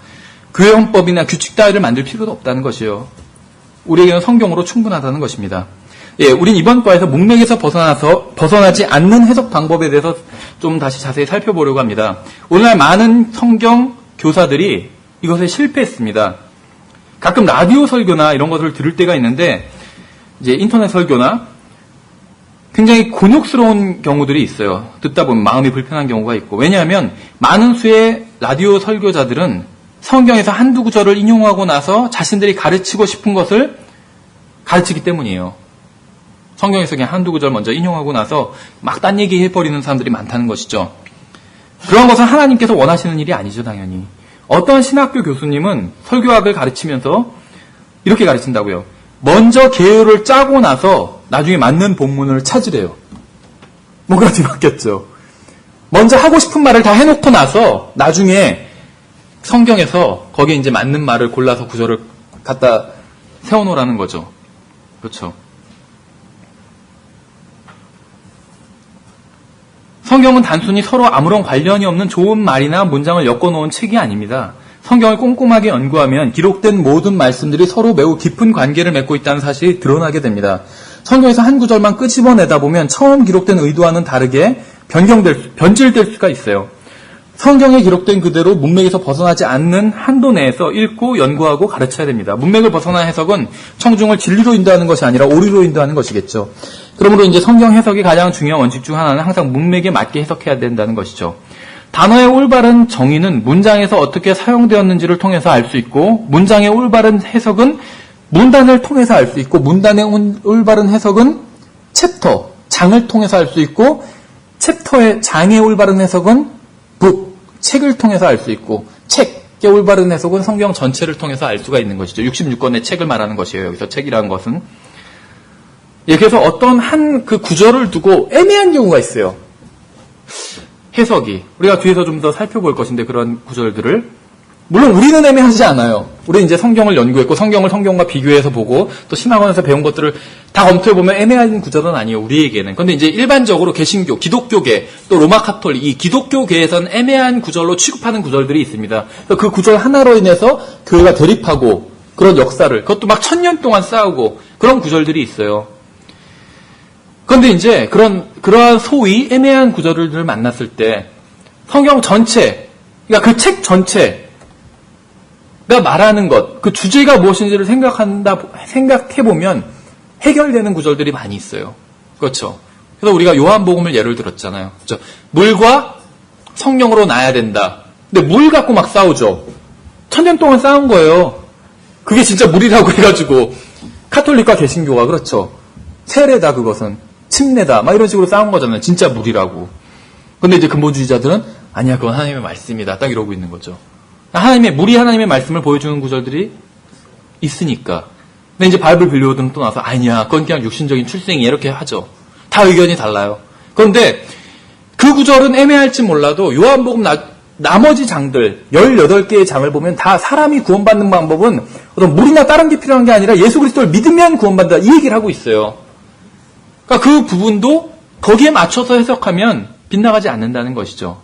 교회 헌법이나 규칙 따위를 만들 필요도 없다는 것이요. 우리에게는 성경으로 충분하다는 것입니다. 우린 이번 과에서 문맥에서 벗어나지 않는 해석 방법에 대해서 좀 다시 자세히 살펴보려고 합니다. 오늘날 많은 성경 교사들이 이것에 실패했습니다. 가끔 라디오 설교나 이런 것을 들을 때가 있는데 이제 인터넷 설교나 굉장히 곤욕스러운 경우들이 있어요. 듣다 보면 마음이 불편한 경우가 있고. 왜냐하면 많은 수의 라디오 설교자들은 성경에서 한두 구절을 인용하고 나서 자신들이 가르치고 싶은 것을 가르치기 때문이에요. 성경에서 그냥 한두 구절 먼저 인용하고 나서 막 딴 얘기 해버리는 사람들이 많다는 것이죠. 그런 것은 하나님께서 원하시는 일이 아니죠, 당연히. 어떤 신학교 교수님은 설교학을 가르치면서 이렇게 가르친다고요. 먼저 계율을 짜고 나서 나중에 맞는 본문을 찾으래요. 뭔가 뒤바뀌었죠. 먼저 하고 싶은 말을 다 해놓고 나서 나중에 성경에서 거기에 이제 맞는 말을 골라서 구절을 갖다 세워놓으라는 거죠. 그렇죠. 성경은 단순히 서로 아무런 관련이 없는 좋은 말이나 문장을 엮어놓은 책이 아닙니다. 성경을 꼼꼼하게 연구하면 기록된 모든 말씀들이 서로 매우 깊은 관계를 맺고 있다는 사실이 드러나게 됩니다. 성경에서 한 구절만 끄집어내다 보면 처음 기록된 의도와는 다르게 변질될 수가 있어요. 성경에 기록된 그대로 문맥에서 벗어나지 않는 한도 내에서 읽고 연구하고 가르쳐야 됩니다. 문맥을 벗어난 해석은 청중을 진리로 인도하는 것이 아니라 오리로 인도하는 것이겠죠. 그러므로 이제 성경 해석의 가장 중요한 원칙 중 하나는 항상 문맥에 맞게 해석해야 된다는 것이죠. 단어의 올바른 정의는 문장에서 어떻게 사용되었는지를 통해서 알 수 있고, 문장의 올바른 해석은 문단을 통해서 알 수 있고, 문단의 올바른 해석은 챕터, 장을 통해서 알 수 있고, 챕터의 장의 올바른 해석은 북, 책을 통해서 알 수 있고, 책의 올바른 해석은 성경 전체를 통해서 알 수가 있는 것이죠. 66권의 책을 말하는 것이에요. 여기서 책이라는 것은. 예, 그래서 어떤 한 그 구절을 두고 애매한 경우가 있어요. 해석이. 우리가 뒤에서 좀 더 살펴볼 것인데, 그런 구절들을. 물론 우리는 애매하지 않아요. 우리는 이제 성경을 연구했고, 성경을 성경과 비교해서 보고, 또 신학원에서 배운 것들을 다 검토해보면 애매한 구절은 아니에요, 우리에게는. 근데 이제 일반적으로 개신교, 기독교계, 또 로마 카톨릭, 이 기독교계에서는 애매한 구절로 취급하는 구절들이 있습니다. 그 구절 하나로 인해서 교회가 대립하고, 그런 역사를, 그것도 막 1000년 동안 싸우고, 그런 구절들이 있어요. 그런데 이제 그러한 소위 애매한 구절을 만났을 때 성경 전체, 그러니까 그 책 전체가 말하는 것, 그 주제가 무엇인지를 생각해보면 해결되는 구절들이 많이 있어요. 그렇죠. 그래서 우리가 요한복음을 예를 들었잖아요. 그렇죠? 물과 성령으로 나야 된다. 근데 물 갖고 막 싸우죠. 1000년 동안 싸운 거예요. 그게 진짜 물이라고 해가지고 카톨릭과 개신교가 그렇죠. 세례다 그것은. 침례다. 막 이런 식으로 싸운 거잖아요. 진짜 물이라고. 근데 이제 근본주의자들은 아니야, 그건 하나님의 말씀이다. 딱 이러고 있는 거죠. 물이 하나님의 말씀을 보여주는 구절들이 있으니까. 근데 이제 바이블 빌리오들은 또 나서 아니야, 그건 그냥 육신적인 출생이 이렇게 하죠. 다 의견이 달라요. 그런데 그 구절은 애매할지 몰라도 요한복음 나머지 장들 18개의 장을 보면 다 사람이 구원받는 방법은 어떤 물이나 다른 게 필요한 게 아니라 예수 그리스도를 믿으면 구원받는다. 이 얘기를 하고 있어요. 그러니까 그 부분도 거기에 맞춰서 해석하면 빗나가지 않는다는 것이죠.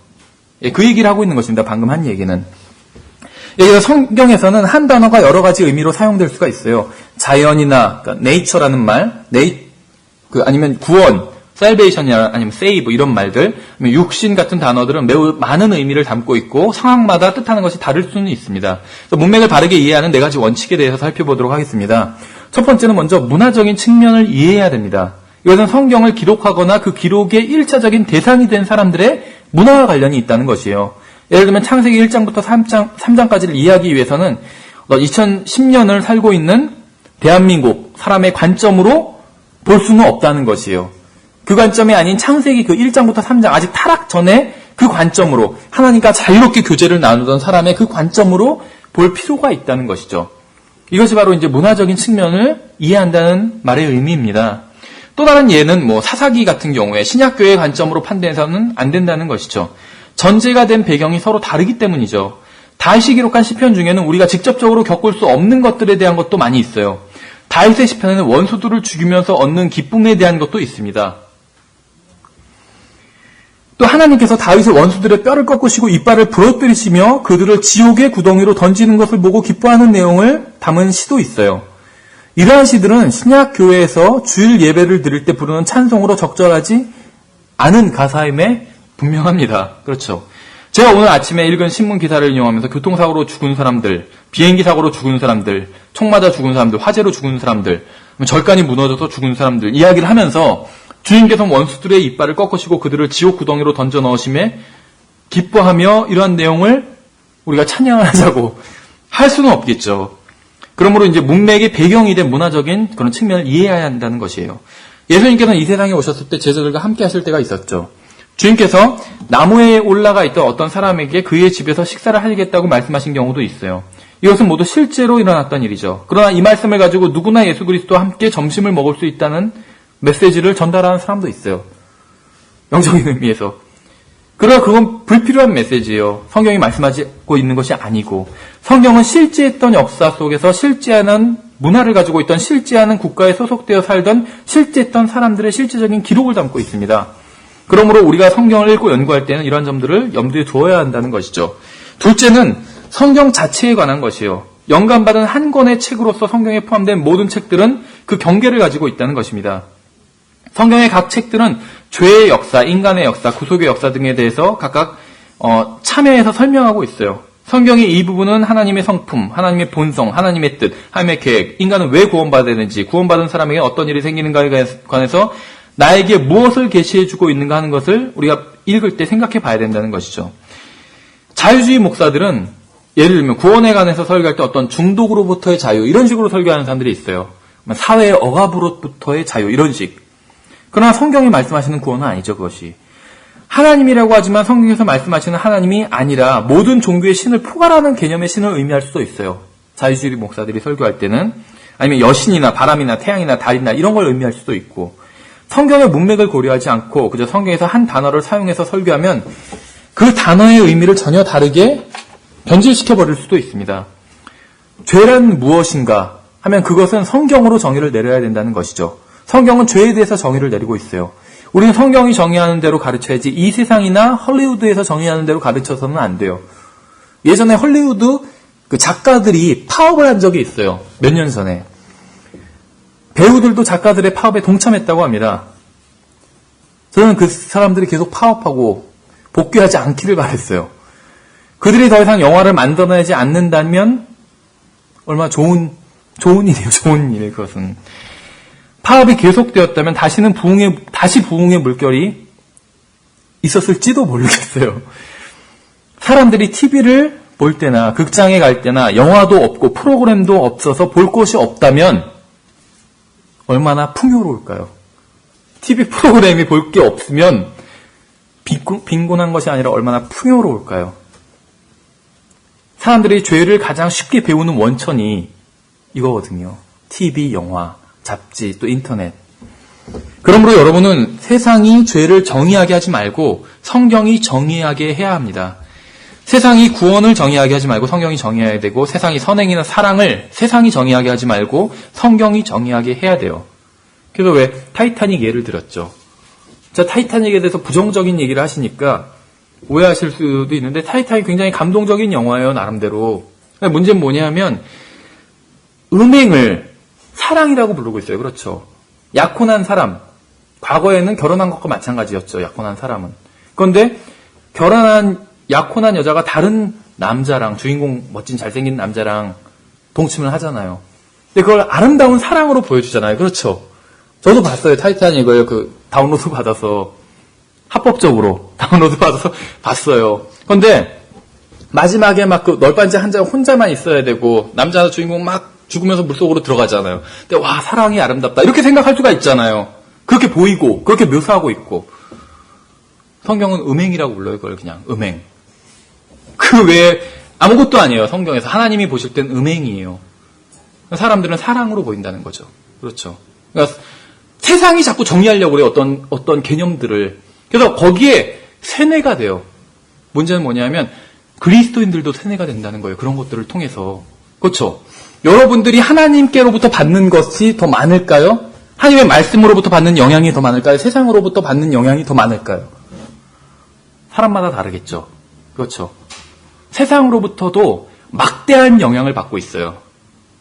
예, 그 얘기를 하고 있는 것입니다. 방금 한 얘기는. 여기서 성경에서는 한 단어가 여러 가지 의미로 사용될 수가 있어요. 자연이나 그러니까 nature라는 말, 아니면 구원, salvation이나 아니면 save 이런 말들, 육신 같은 단어들은 매우 많은 의미를 담고 있고 상황마다 뜻하는 것이 다를 수는 있습니다. 문맥을 바르게 이해하는 4가지 원칙에 대해서 살펴보도록 하겠습니다. 첫 번째는 먼저 문화적인 측면을 이해해야 됩니다. 이것은 성경을 기록하거나 그 기록의 1차적인 대상이 된 사람들의 문화와 관련이 있다는 것이에요. 예를 들면 창세기 1장부터 3장까지를 이해하기 위해서는 2010년을 살고 있는 대한민국 사람의 관점으로 볼 수는 없다는 것이에요. 그 관점이 아닌 창세기 그 1장부터 3장, 아직 타락 전에 그 관점으로 하나님과 자유롭게 교제를 나누던 사람의 그 관점으로 볼 필요가 있다는 것이죠. 이것이 바로 이제 문화적인 측면을 이해한다는 말의 의미입니다. 또 다른 예는 사사기 같은 경우에 신약교회의 관점으로 판단해서는 안 된다는 것이죠. 전제가 된 배경이 서로 다르기 때문이죠. 다윗이 기록한 시편 중에는 우리가 직접적으로 겪을 수 없는 것들에 대한 것도 많이 있어요. 다윗의 시편에는 원수들을 죽이면서 얻는 기쁨에 대한 것도 있습니다. 또 하나님께서 다윗의 원수들의 뼈를 꺾으시고 이빨을 부러뜨리시며 그들을 지옥의 구덩이로 던지는 것을 보고 기뻐하는 내용을 담은 시도 있어요. 이러한 시들은 신약교회에서 주일 예배를 드릴 때 부르는 찬송으로 적절하지 않은 가사임에 분명합니다. 그렇죠. 제가 오늘 아침에 읽은 신문 기사를 인용하면서 교통사고로 죽은 사람들, 비행기 사고로 죽은 사람들, 총 맞아 죽은 사람들, 화재로 죽은 사람들, 절간이 무너져서 죽은 사람들 이야기를 하면서 주님께서 원수들의 이빨을 꺾으시고 그들을 지옥 구덩이로 던져 넣으심에 기뻐하며 이러한 내용을 우리가 찬양을 하자고 할 수는 없겠죠. 그러므로 이제 문맥의 배경이 된 문화적인 그런 측면을 이해해야 한다는 것이에요. 예수님께서는 이 세상에 오셨을 때 제자들과 함께 하실 때가 있었죠. 주님께서 나무에 올라가 있던 어떤 사람에게 그의 집에서 식사를 하시겠다고 말씀하신 경우도 있어요. 이것은 모두 실제로 일어났던 일이죠. 그러나 이 말씀을 가지고 누구나 예수 그리스도와 함께 점심을 먹을 수 있다는 메시지를 전달하는 사람도 있어요. 영적인 의미에서. 그러나 그건 불필요한 메시지예요. 성경이 말씀하고 있는 것이 아니고 성경은 실제했던 역사 속에서 실제하는 문화를 가지고 있던 실제하는 국가에 소속되어 살던 실제했던 사람들의 실제적인 기록을 담고 있습니다. 그러므로 우리가 성경을 읽고 연구할 때는 이러한 점들을 염두에 두어야 한다는 것이죠. 둘째는 성경 자체에 관한 것이에요. 영감받은 한 권의 책으로서 성경에 포함된 모든 책들은 그 경계를 가지고 있다는 것입니다. 성경의 각 책들은 죄의 역사, 인간의 역사, 구속의 역사 등에 대해서 각각 참여해서 설명하고 있어요. 성경의 이 부분은 하나님의 성품, 하나님의 본성, 하나님의 뜻, 하나님의 계획, 인간은 왜 구원받아야 되는지, 구원받은 사람에게 어떤 일이 생기는가에 관해서 나에게 무엇을 계시해주고 있는가 하는 것을 우리가 읽을 때 생각해 봐야 된다는 것이죠. 자유주의 목사들은 예를 들면 구원에 관해서 설교할 때 어떤 중독으로부터의 자유 이런 식으로 설교하는 사람들이 있어요. 사회의 억압으로부터의 자유 이런 식. 그러나 성경이 말씀하시는 구원은 아니죠. 그것이. 하나님이라고 하지만 성경에서 말씀하시는 하나님이 아니라 모든 종교의 신을 포괄하는 개념의 신을 의미할 수도 있어요. 자유주의 목사들이 설교할 때는. 아니면 여신이나 바람이나 태양이나 달이나 이런 걸 의미할 수도 있고. 성경의 문맥을 고려하지 않고 그저 성경에서 한 단어를 사용해서 설교하면 그 단어의 의미를 전혀 다르게 변질시켜버릴 수도 있습니다. 죄란 무엇인가 하면 그것은 성경으로 정의를 내려야 된다는 것이죠. 성경은 죄에 대해서 정의를 내리고 있어요. 우리는 성경이 정의하는 대로 가르쳐야지 이 세상이나 헐리우드에서 정의하는 대로 가르쳐서는 안 돼요. 예전에 헐리우드 그 작가들이 파업을 한 적이 있어요. 몇 년 전에. 배우들도 작가들의 파업에 동참했다고 합니다. 저는 그 사람들이 계속 파업하고 복귀하지 않기를 바랬어요. 그들이 더 이상 영화를 만들어내지 않는다면 얼마나 좋은 일이에요. 좋은 일이에요. 그것은. 파업이 계속되었다면 다시 부흥의 물결이 있었을지도 모르겠어요. 사람들이 TV를 볼 때나 극장에 갈 때나 영화도 없고 프로그램도 없어서 볼 곳이 없다면 얼마나 풍요로울까요? TV 프로그램이 볼 게 없으면 빈곤한 것이 아니라 얼마나 풍요로울까요? 사람들이 죄를 가장 쉽게 배우는 원천이 이거거든요. TV, 영화, 잡지, 또 인터넷. 그러므로 여러분은 세상이 죄를 정의하게 하지 말고 성경이 정의하게 해야 합니다. 세상이 구원을 정의하게 하지 말고 성경이 정의해야 되고 세상이 선행이나 사랑을 세상이 정의하게 하지 말고 성경이 정의하게 해야 돼요. 그래서 왜 타이타닉 예를 들었죠. 자, 타이타닉에 대해서 부정적인 얘기를 하시니까 오해하실 수도 있는데 타이타닉 굉장히 감동적인 영화예요. 나름대로. 문제는 뭐냐면 음행을 사랑이라고 부르고 있어요. 그렇죠. 약혼한 사람. 과거에는 결혼한 것과 마찬가지였죠. 약혼한 사람은. 그런데 약혼한 여자가 다른 남자랑 주인공 멋진 잘생긴 남자랑 동침을 하잖아요. 근데 그걸 아름다운 사랑으로 보여주잖아요. 그렇죠. 저도 봤어요. 타이타닉을 다운로드 받아서 합법적으로 다운로드 받아서 봤어요. 그런데 마지막에 막 널빤지 한 장 혼자만 있어야 되고 남자 주인공 막 죽으면서 물속으로 들어가잖아요. 근데 와 사랑이 아름답다 이렇게 생각할 수가 있잖아요. 그렇게 보이고 그렇게 묘사하고 있고 성경은 음행이라고 불러요. 그걸 그냥 음행. 그 외에 아무것도 아니에요. 성경에서 하나님이 보실 땐 음행이에요. 사람들은 사랑으로 보인다는 거죠. 그렇죠. 그러니까 세상이 자꾸 정의하려고 그래요. 어떤 개념들을. 그래서 거기에 세뇌가 돼요. 문제는 뭐냐면 그리스도인들도 세뇌가 된다는 거예요. 그런 것들을 통해서. 그렇죠. 여러분들이 하나님께로부터 받는 것이 더 많을까요? 하나님의 말씀으로부터 받는 영향이 더 많을까요? 세상으로부터 받는 영향이 더 많을까요? 사람마다 다르겠죠. 그렇죠. 세상으로부터도 막대한 영향을 받고 있어요.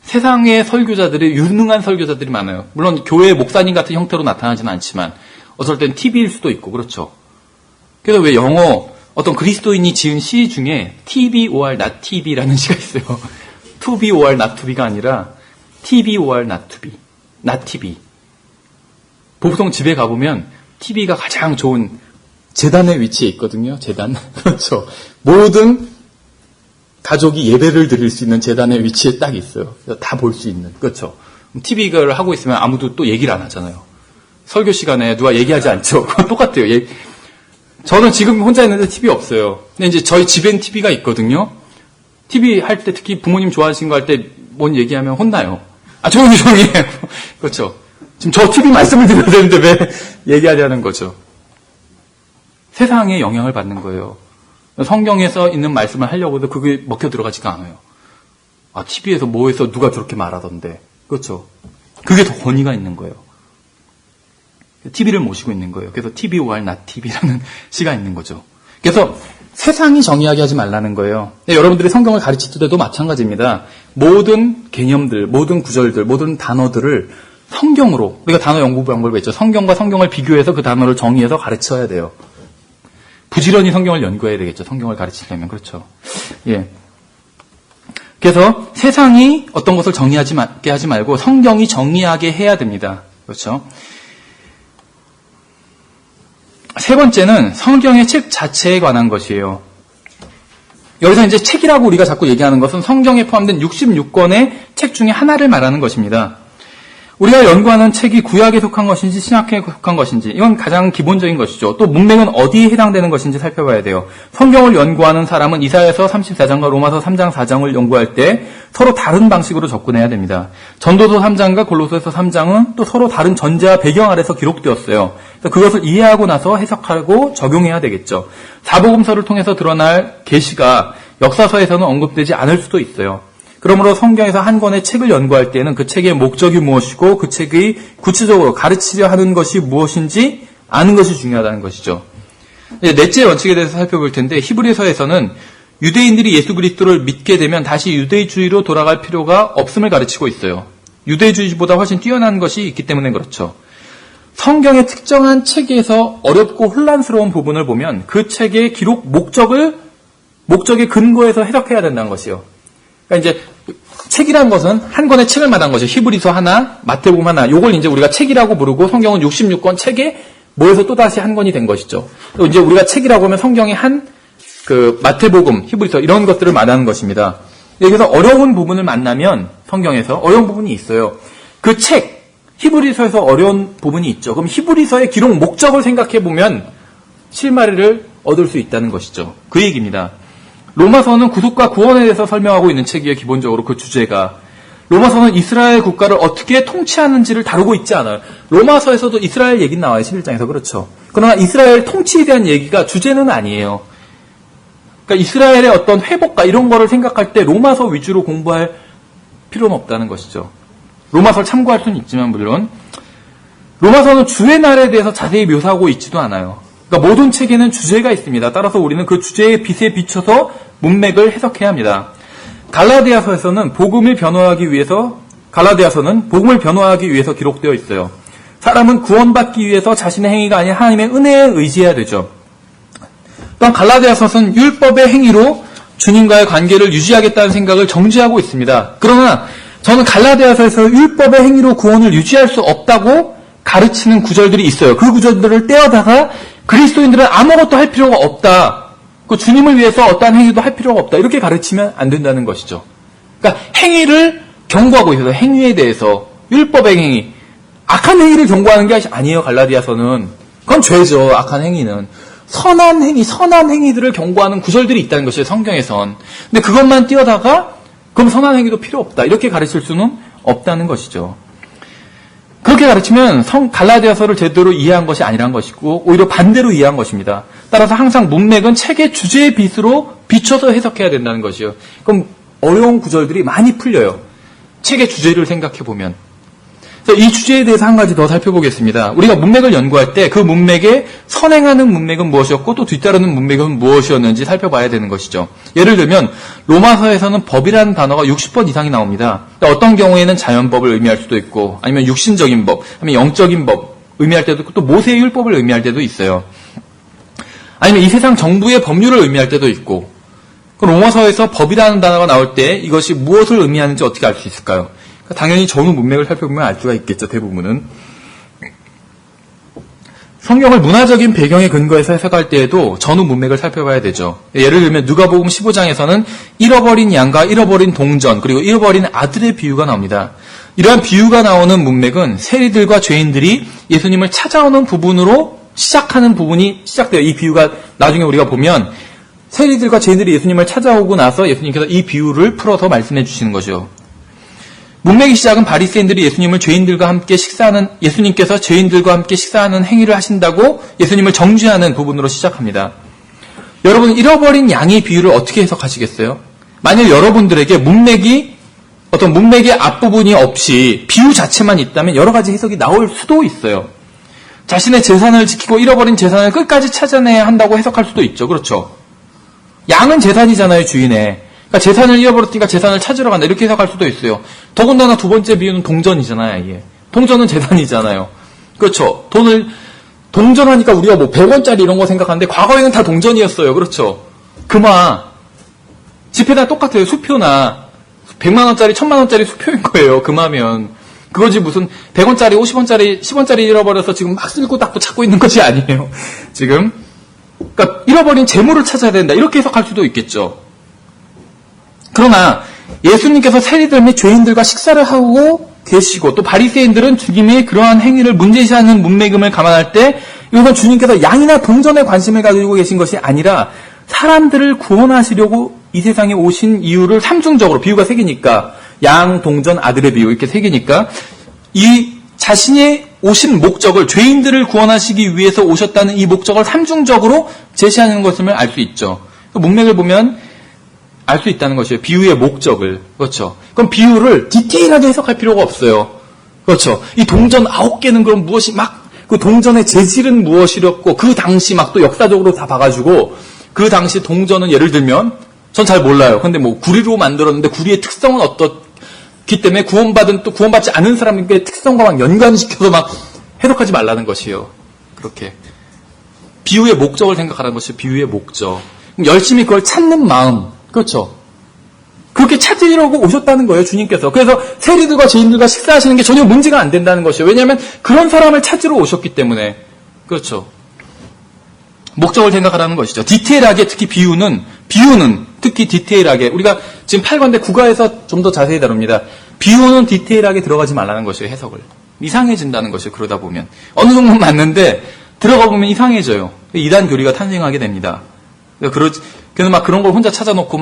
세상의 설교자들이 유능한 설교자들이 많아요. 물론 교회 목사님 같은 형태로 나타나지는 않지만 어떨 땐 TV일 수도 있고 그렇죠. 그래서 왜 영어 어떤 그리스도인이 지은 시 중에 TV or not TV라는 시가 있어요. To be or not to be가 아니라 TV or not to be, not TV. 보통 집에 가보면 TV가 가장 좋은 재단의 위치에 있거든요. 재단. 그렇죠. 모든 가족이 예배를 드릴 수 있는 재단의 위치에 딱 있어요. 다 볼 수 있는. 그렇죠. TV를 하고 있으면 아무도 또 얘기를 안 하잖아요. 설교 시간에 누가 얘기하지 않죠. 그건 똑같아요. 저는 지금 혼자 있는데 TV 없어요. 근데 이제 저희 집엔 TV가 있거든요. TV 할 때 특히 부모님 좋아하시는 거 할 때 뭔 얘기하면 혼나요. 아, 조용히 해. 그렇죠. 지금 저 TV 말씀을 드려야 되는데 왜 얘기하냐는 거죠. 세상에 영향을 받는 거예요. 성경에서 있는 말씀을 하려고 해도 그게 먹혀 들어가지가 않아요. 아, TV에서 뭐해서 누가 저렇게 말하던데. 그렇죠. 그게 더 권위가 있는 거예요. TV를 모시고 있는 거예요. 그래서 TV or not TV라는 시가 있는 거죠. 그래서 세상이 정의하게 하지 말라는 거예요. 여러분들이 성경을 가르칠 때도 마찬가지입니다. 모든 개념들, 모든 구절들, 모든 단어들을 성경으로, 우리가 단어 연구 방법을 했죠. 성경과 성경을 비교해서 그 단어를 정의해서 가르쳐야 돼요. 부지런히 성경을 연구해야 되겠죠. 성경을 가르치려면. 그렇죠. 예. 그래서 세상이 어떤 것을 정의하게 하지 말고 성경이 정의하게 해야 됩니다. 그렇죠. 세 번째는 성경의 책 자체에 관한 것이에요. 여기서 이제 책이라고 우리가 자꾸 얘기하는 것은 성경에 포함된 66권의 책 중에 하나를 말하는 것입니다. 우리가 연구하는 책이 구약에 속한 것인지 신약에 속한 것인지 이건 가장 기본적인 것이죠. 또 문맥은 어디에 해당되는 것인지 살펴봐야 돼요. 성경을 연구하는 사람은 이사야서 34장과 로마서 3장 4장을 연구할 때 서로 다른 방식으로 접근해야 됩니다. 전도서 3장과 골로새서 3장은 또 서로 다른 전제와 배경 아래서 기록되었어요. 그래서 그것을 이해하고 나서 해석하고 적용해야 되겠죠. 사복음서를 통해서 드러날 계시가 역사서에서는 언급되지 않을 수도 있어요. 그러므로 성경에서 한 권의 책을 연구할 때는 그 책의 목적이 무엇이고 그 책이 구체적으로 가르치려 하는 것이 무엇인지 아는 것이 중요하다는 것이죠. 넷째 원칙에 대해서 살펴볼 텐데 히브리서에서는 유대인들이 예수 그리스도를 믿게 되면 다시 유대주의로 돌아갈 필요가 없음을 가르치고 있어요. 유대주의보다 훨씬 뛰어난 것이 있기 때문에 그렇죠. 성경의 특정한 책에서 어렵고 혼란스러운 부분을 보면 그 책의 기록 목적의 근거에서 해석해야 된다는 것이요. 그러니까 이제 책이란 것은 한 권의 책을 말한 것이죠. 히브리서 하나, 마태복음 하나. 요걸 이제 우리가 책이라고 부르고 성경은 66권 책에 모여서 또 다시 한 권이 된 것이죠. 또 이제 우리가 책이라고 하면 성경의 마태복음, 히브리서 이런 것들을 말하는 것입니다. 여기서 어려운 부분을 만나면 성경에서 어려운 부분이 있어요. 그 책, 히브리서에서 어려운 부분이 있죠. 그럼 히브리서의 기록 목적을 생각해 보면 실마리를 얻을 수 있다는 것이죠. 그 얘기입니다. 로마서는 구속과 구원에 대해서 설명하고 있는 책이에요. 기본적으로 그 주제가. 로마서는 이스라엘 국가를 어떻게 통치하는지를 다루고 있지 않아요. 로마서에서도 이스라엘 얘기는 나와요. 11장에서. 그렇죠. 그러나 이스라엘 통치에 대한 얘기가 주제는 아니에요. 그러니까 이스라엘의 어떤 회복과 이런 거를 생각할 때 로마서 위주로 공부할 필요는 없다는 것이죠. 로마서를 참고할 수는 있지만 물론 로마서는 주의 날에 대해서 자세히 묘사하고 있지도 않아요. 그러니까 모든 책에는 주제가 있습니다. 따라서 우리는 그 주제의 빛에 비춰서 문맥을 해석해야 합니다. 갈라디아서는 복음을 변호하기 위해서 기록되어 있어요. 사람은 구원받기 위해서 자신의 행위가 아닌 하나님의 은혜에 의지해야 되죠. 또한 갈라디아서는 율법의 행위로 주님과의 관계를 유지하겠다는 생각을 정지하고 있습니다. 그러나 저는 갈라디아서에서 율법의 행위로 구원을 유지할 수 없다고 가르치는 구절들이 있어요. 그 구절들을 떼어다가 그리스도인들은 아무것도 할 필요가 없다. 그 주님을 위해서 어떠한 행위도 할 필요가 없다. 이렇게 가르치면 안 된다는 것이죠. 그러니까 행위를 경고하고 있어서 행위에 대해서 율법의 행위, 악한 행위를 경고하는 게 아니에요. 갈라디아서는. 그건 죄죠. 악한 행위는. 선한 행위들을 경고하는 구절들이 있다는 것이에요. 성경에선. 근데 그것만 띄어다가 그럼 선한 행위도 필요 없다. 이렇게 가르칠 수는 없다는 것이죠. 그렇게 가르치면 갈라디아서를 제대로 이해한 것이 아니란 것이고 오히려 반대로 이해한 것입니다. 따라서 항상 문맥은 책의 주제의 빛으로 비춰서 해석해야 된다는 것이요. 그럼 어려운 구절들이 많이 풀려요. 책의 주제를 생각해 보면. 그래서 이 주제에 대해서 한 가지 더 살펴보겠습니다. 우리가 문맥을 연구할 때 그 문맥에 선행하는 문맥은 무엇이었고 또 뒤따르는 문맥은 무엇이었는지 살펴봐야 되는 것이죠. 예를 들면 로마서에서는 법이라는 단어가 60번 이상이 나옵니다. 어떤 경우에는 자연법을 의미할 수도 있고 아니면 육신적인 법, 아니면 영적인 법 의미할 때도 있고 또 모세의 율법을 의미할 때도 있어요. 아니면 이 세상 정부의 법률을 의미할 때도 있고 로마서에서 법이라는 단어가 나올 때 이것이 무엇을 의미하는지 어떻게 알 수 있을까요? 당연히 전후 문맥을 살펴보면 알 수가 있겠죠. 대부분은. 성경을 문화적인 배경에 근거해서 해석할 때에도 전후 문맥을 살펴봐야 되죠. 예를 들면 누가복음 15장에서는 잃어버린 양과 잃어버린 동전 그리고 잃어버린 아들의 비유가 나옵니다. 이러한 비유가 나오는 문맥은 세리들과 죄인들이 예수님을 찾아오는 부분으로 시작하는 부분이 시작돼요. 이 비유가 나중에 우리가 보면 세리들과 죄인들이 예수님을 찾아오고 나서 예수님께서 이 비유를 풀어서 말씀해 주시는 거죠. 문맥의 시작은 바리새인들이 예수님께서 죄인들과 함께 식사하는 행위를 하신다고 예수님을 정죄하는 부분으로 시작합니다. 여러분, 잃어버린 양의 비유를 어떻게 해석하시겠어요? 만약 여러분들에게 문맥의 앞부분이 없이 비유 자체만 있다면 여러 가지 해석이 나올 수도 있어요. 자신의 재산을 지키고 잃어버린 재산을 끝까지 찾아내야 한다고 해석할 수도 있죠. 그렇죠? 양은 재산이잖아요, 주인의. 그러니까 재산을 잃어버렸으니까 재산을 찾으러 간다. 이렇게 해석할 수도 있어요. 더군다나 두 번째 비유는 동전이잖아요, 이게. 동전은 재산이잖아요. 그렇죠. 돈을 동전하니까 우리가 뭐 100원짜리 이런 거 생각하는데 과거에는 다 동전이었어요. 그렇죠? 금화. 지폐다 똑같아요. 수표나 100만원짜리, 1000만원짜리 수표인 거예요. 금하면. 그거지 무슨 100원짜리, 50원짜리, 10원짜리 잃어버려서 지금 막 쓸고 닦고 찾고 있는 것이 아니에요. 지금. 그러니까 잃어버린 재물을 찾아야 된다. 이렇게 해석할 수도 있겠죠. 그러나 예수님께서 세리들 및 죄인들과 식사를 하고 계시고 또 바리새인들은 주님의 그러한 행위를 문제시하는 문매금을 감안할 때 이것은 주님께서 양이나 동전에 관심을 가지고 계신 것이 아니라 사람들을 구원하시려고 이 세상에 오신 이유를 삼중적으로 비유가 세 개니까 양, 동전, 아들의 비유 이렇게 세 개니까 이 자신의 오신 목적을 죄인들을 구원하시기 위해서 오셨다는 이 목적을 삼중적으로 제시하는 것임을 알 수 있죠. 문맥을 보면 알 수 있다는 것이에요. 비유의 목적을. 그렇죠. 그럼 비유를 디테일하게 해석할 필요가 없어요. 그렇죠. 이 동전 9개는 그럼 무엇이 그 동전의 재질은 무엇이었고 그 당시 막 또 역사적으로 다 봐가지고 그 당시 동전은 예를 들면 전 잘 몰라요. 근데 뭐 구리로 만들었는데 구리의 특성은 어떻기 때문에 구원받지 않은 사람에게 특성과 막 연관시켜서 막 해석하지 말라는 것이에요. 그렇게. 비유의 목적을 생각하라는 것이 비유의 목적. 열심히 그걸 찾는 마음. 그렇죠. 그렇게 찾으려고 오셨다는 거예요, 주님께서. 그래서 세리들과 죄인들과 식사하시는 게 전혀 문제가 안 된다는 것이에요. 왜냐하면 그런 사람을 찾으러 오셨기 때문에. 그렇죠. 목적을 생각하라는 것이죠. 디테일하게 특히 비유는 특히 디테일하게 우리가 지금 8권대 국어에서 좀 더 자세히 다룹니다. 비유는 디테일하게 들어가지 말라는 것이에요. 해석을. 이상해진다는 것이에요. 그러다 보면. 어느 정도는 맞는데 들어가 보면 이상해져요. 이단 교리가 탄생하게 됩니다. 그래서 막 그런 걸 혼자 찾아놓고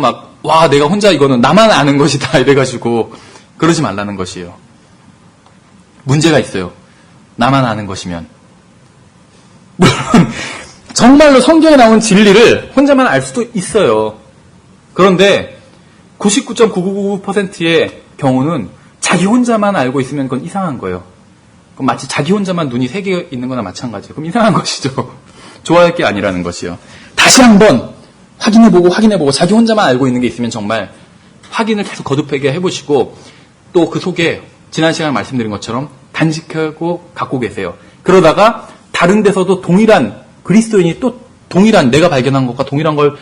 내가 혼자 이거는 나만 아는 것이다 이래가지고 그러지 말라는 것이에요. 문제가 있어요. 나만 아는 것이면. 물론 정말로 성경에 나온 진리를 혼자만 알 수도 있어요. 그런데 99.9999%의 경우는 자기 혼자만 알고 있으면 그건 이상한 거예요. 그럼 마치 자기 혼자만 눈이 3개 있는 거나 마찬가지예요. 그럼 이상한 것이죠. 좋아할 게 아니라는 것이요. 다시 한번 확인해보고 자기 혼자만 알고 있는 게 있으면 정말 확인을 계속 거듭하게 해보시고 또 그 속에 지난 시간에 말씀드린 것처럼 단식하고 갖고 계세요. 그러다가 다른 데서도 동일한 그리스도인이 또 동일한 내가 발견한 것과 동일한 걸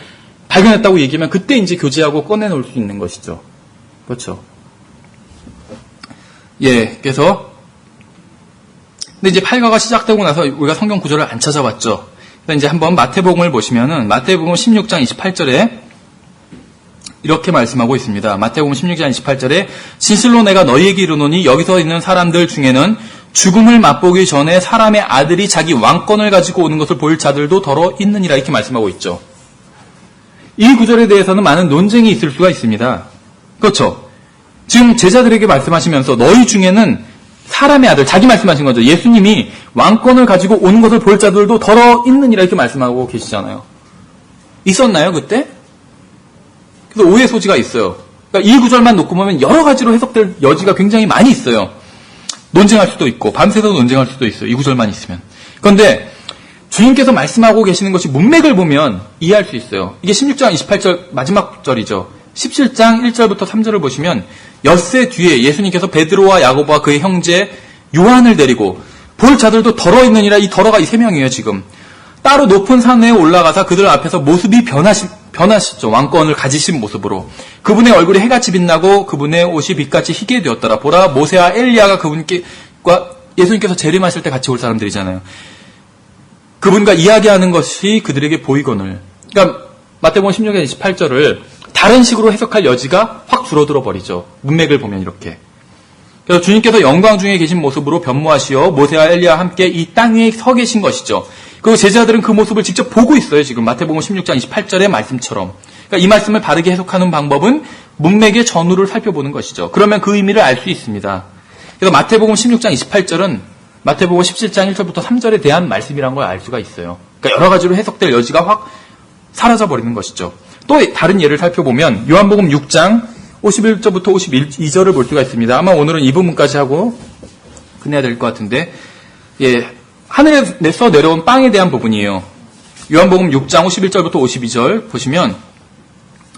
발견했다고 얘기하면 그때 이제 교제하고 꺼내놓을 수 있는 것이죠. 그렇죠. 예, 그래서 근데 이제 8과가 시작되고 나서 우리가 성경 구절을 안 찾아봤죠. 그래서 이제 한번 마태복음을 보시면은 마태복음 16장 28절에 이렇게 말씀하고 있습니다. 마태복음 16장 28절에 진실로 내가 너희에게 이르노니 여기서 있는 사람들 중에는 죽음을 맛보기 전에 사람의 아들이 자기 왕권을 가지고 오는 것을 볼 자들도 더러 있느니라 이렇게 말씀하고 있죠. 이 구절에 대해서는 많은 논쟁이 있을 수가 있습니다. 그렇죠. 지금 제자들에게 말씀하시면서 너희 중에는 사람의 아들, 자기 말씀하신 거죠. 예수님이 왕권을 가지고 오는 것을 볼 자들도 더러 있느니라 이렇게 말씀하고 계시잖아요. 있었나요, 그때? 그래서 오해 소지가 있어요. 그러니까 이 구절만 놓고 보면 여러 가지로 해석될 여지가 굉장히 많이 있어요. 논쟁할 수도 있고 밤새서 논쟁할 수도 있어요. 이 구절만 있으면. 그런데 주님께서 말씀하고 계시는 것이 문맥을 보면 이해할 수 있어요. 이게 16장 28절 마지막 절이죠. 17장 1절부터 3절을 보시면 엿새 뒤에 예수님께서 베드로와 야고보와 그의 형제 요한을 데리고 볼 자들도 더러 있느니라. 이 더러가 이 세 명이에요. 지금 따로 높은 산에 올라가서 그들 앞에서 모습이 변하시죠. 왕권을 가지신 모습으로. 그분의 얼굴이 해같이 빛나고 그분의 옷이 빛같이 희게 되었더라. 보라 모세와 엘리야가 그분과 예수님께서 재림하실 때 같이 올 사람들이잖아요. 그분과 이야기하는 것이 그들에게 보이거늘. 그러니까 마태복음 16장 28절을 다른 식으로 해석할 여지가 확 줄어들어 버리죠. 문맥을 보면 이렇게. 그래서 주님께서 영광 중에 계신 모습으로 변모하시어 모세와 엘리야와 함께 이 땅 위에 서 계신 것이죠. 그리고 제자들은 그 모습을 직접 보고 있어요. 지금 마태복음 16장 28절의 말씀처럼. 그러니까 이 말씀을 바르게 해석하는 방법은 문맥의 전후를 살펴보는 것이죠. 그러면 그 의미를 알 수 있습니다. 그래서 마태복음 16장 28절은 마태복음 17장 1절부터 3절에 대한 말씀이라는 걸 알 수가 있어요. 그러니까 여러 가지로 해석될 여지가 확 사라져 버리는 것이죠. 또 다른 예를 살펴보면 요한복음 6장 51절부터 52절을 볼 수가 있습니다. 아마 오늘은 이 부분까지 하고 끝내야 될 것 같은데, 예, 하늘에서 내려온 빵에 대한 부분이에요. 요한복음 6장 51절부터 52절 보시면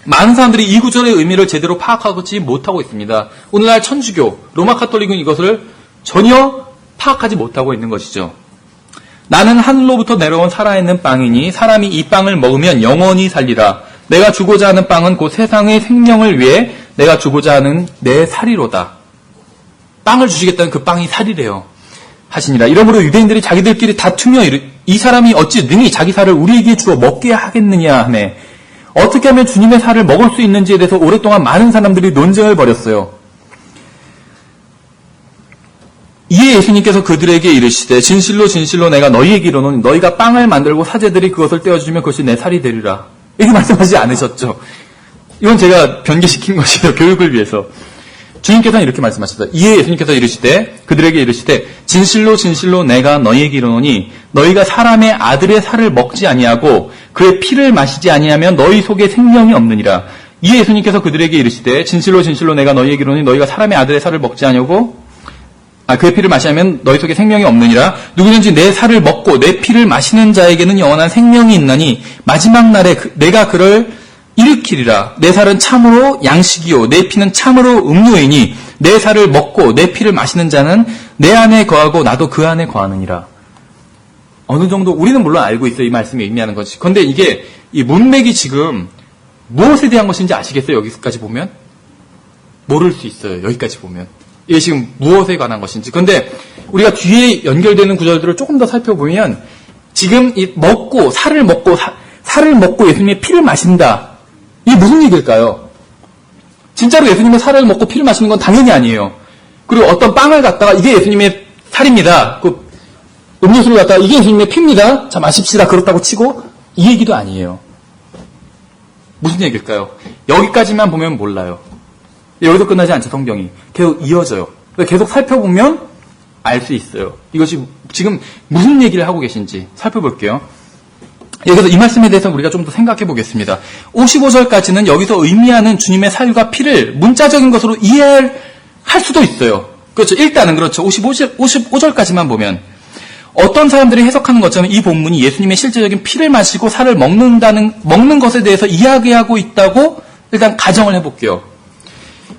많은 사람들이 이 구절의 의미를 제대로 파악하지 못하고 있습니다. 오늘날 천주교, 로마 카톨릭은 이것을 전혀 파악하지 못하고 있는 것이죠. 나는 하늘로부터 내려온 살아있는 빵이니 사람이 이 빵을 먹으면 영원히 살리라. 내가 주고자 하는 빵은 곧 세상의 생명을 위해 내가 주고자 하는 내 살이로다. 빵을 주시겠다는 그 빵이 살이래요. 하시니라. 이러므로 유대인들이 자기들끼리 다투며 이 사람이 어찌 능히 자기 살을 우리에게 주어 먹게 하겠느냐 하네. 어떻게 하면 주님의 살을 먹을 수 있는지에 대해서 오랫동안 많은 사람들이 논쟁을 벌였어요. 이에 예수님께서 그들에게 이르시되 진실로 진실로 내가 너희에게 이르노니 너희가 빵을 만들고 사제들이 그것을 떼어주면 그것이 내 살이 되리라. 이렇게 말씀하지 않으셨죠. 이건 제가 변개시킨 것이에요. 교육을 위해서. 주님께서는 이렇게 말씀하셨어요. 이에 예수님께서 이르시되 그들에게 이르시되 진실로 진실로 내가 너희에게 이르노니 너희가 사람의 아들의 살을 먹지 아니하고 그의 피를 마시지 아니하면 너희 속에 생명이 없느니라. 이에 예수님께서 그들에게 이르시되 진실로 진실로 내가 너희에게 이르노니 너희가 사람의 아들의 살을 먹지 아니하고 그의 피를 마시면 너희 속에 생명이 없느니라. 누구든지 내 살을 먹고 내 피를 마시는 자에게는 영원한 생명이 있나니 마지막 날에 내가 그를 일으키리라. 내 살은 참으로 양식이요 내 피는 참으로 음료이니 내 살을 먹고 내 피를 마시는 자는 내 안에 거하고 나도 그 안에 거하느니라. 어느 정도 우리는 물론 알고 있어요. 이 말씀이 의미하는 것이. 그런데 이게 이 문맥이 지금 무엇에 대한 것인지 아시겠어요? 여기까지 보면? 모를 수 있어요. 여기까지 보면. 이게 지금 무엇에 관한 것인지. 그런데 우리가 뒤에 연결되는 구절들을 조금 더 살펴보면 지금 이 먹고 살을 먹고 예수님의 피를 마신다. 이게 무슨 얘기일까요? 진짜로 예수님의 살을 먹고 피를 마시는 건 당연히 아니에요. 그리고 어떤 빵을 갖다가 이게 예수님의 살입니다. 그 음료수를 갖다가 이게 예수님의 피입니다. 자 마십시다. 그렇다고 치고 이 얘기도 아니에요. 무슨 얘기일까요? 여기까지만 보면 몰라요. 여기서 끝나지 않죠. 성경이. 계속 이어져요. 계속 살펴보면 알 수 있어요. 이것이 지금 무슨 얘기를 하고 계신지 살펴볼게요. 여기서 이 말씀에 대해서 우리가 좀 더 생각해 보겠습니다. 55절까지는 여기서 의미하는 주님의 살과 피를 문자적인 것으로 이해할 수도 있어요. 그렇죠. 일단은 그렇죠. 55절까지만 보면 어떤 사람들이 해석하는 것처럼 이 본문이 예수님의 실제적인 피를 마시고 살을 먹는 것에 대해서 이야기하고 있다고 일단 가정을 해볼게요.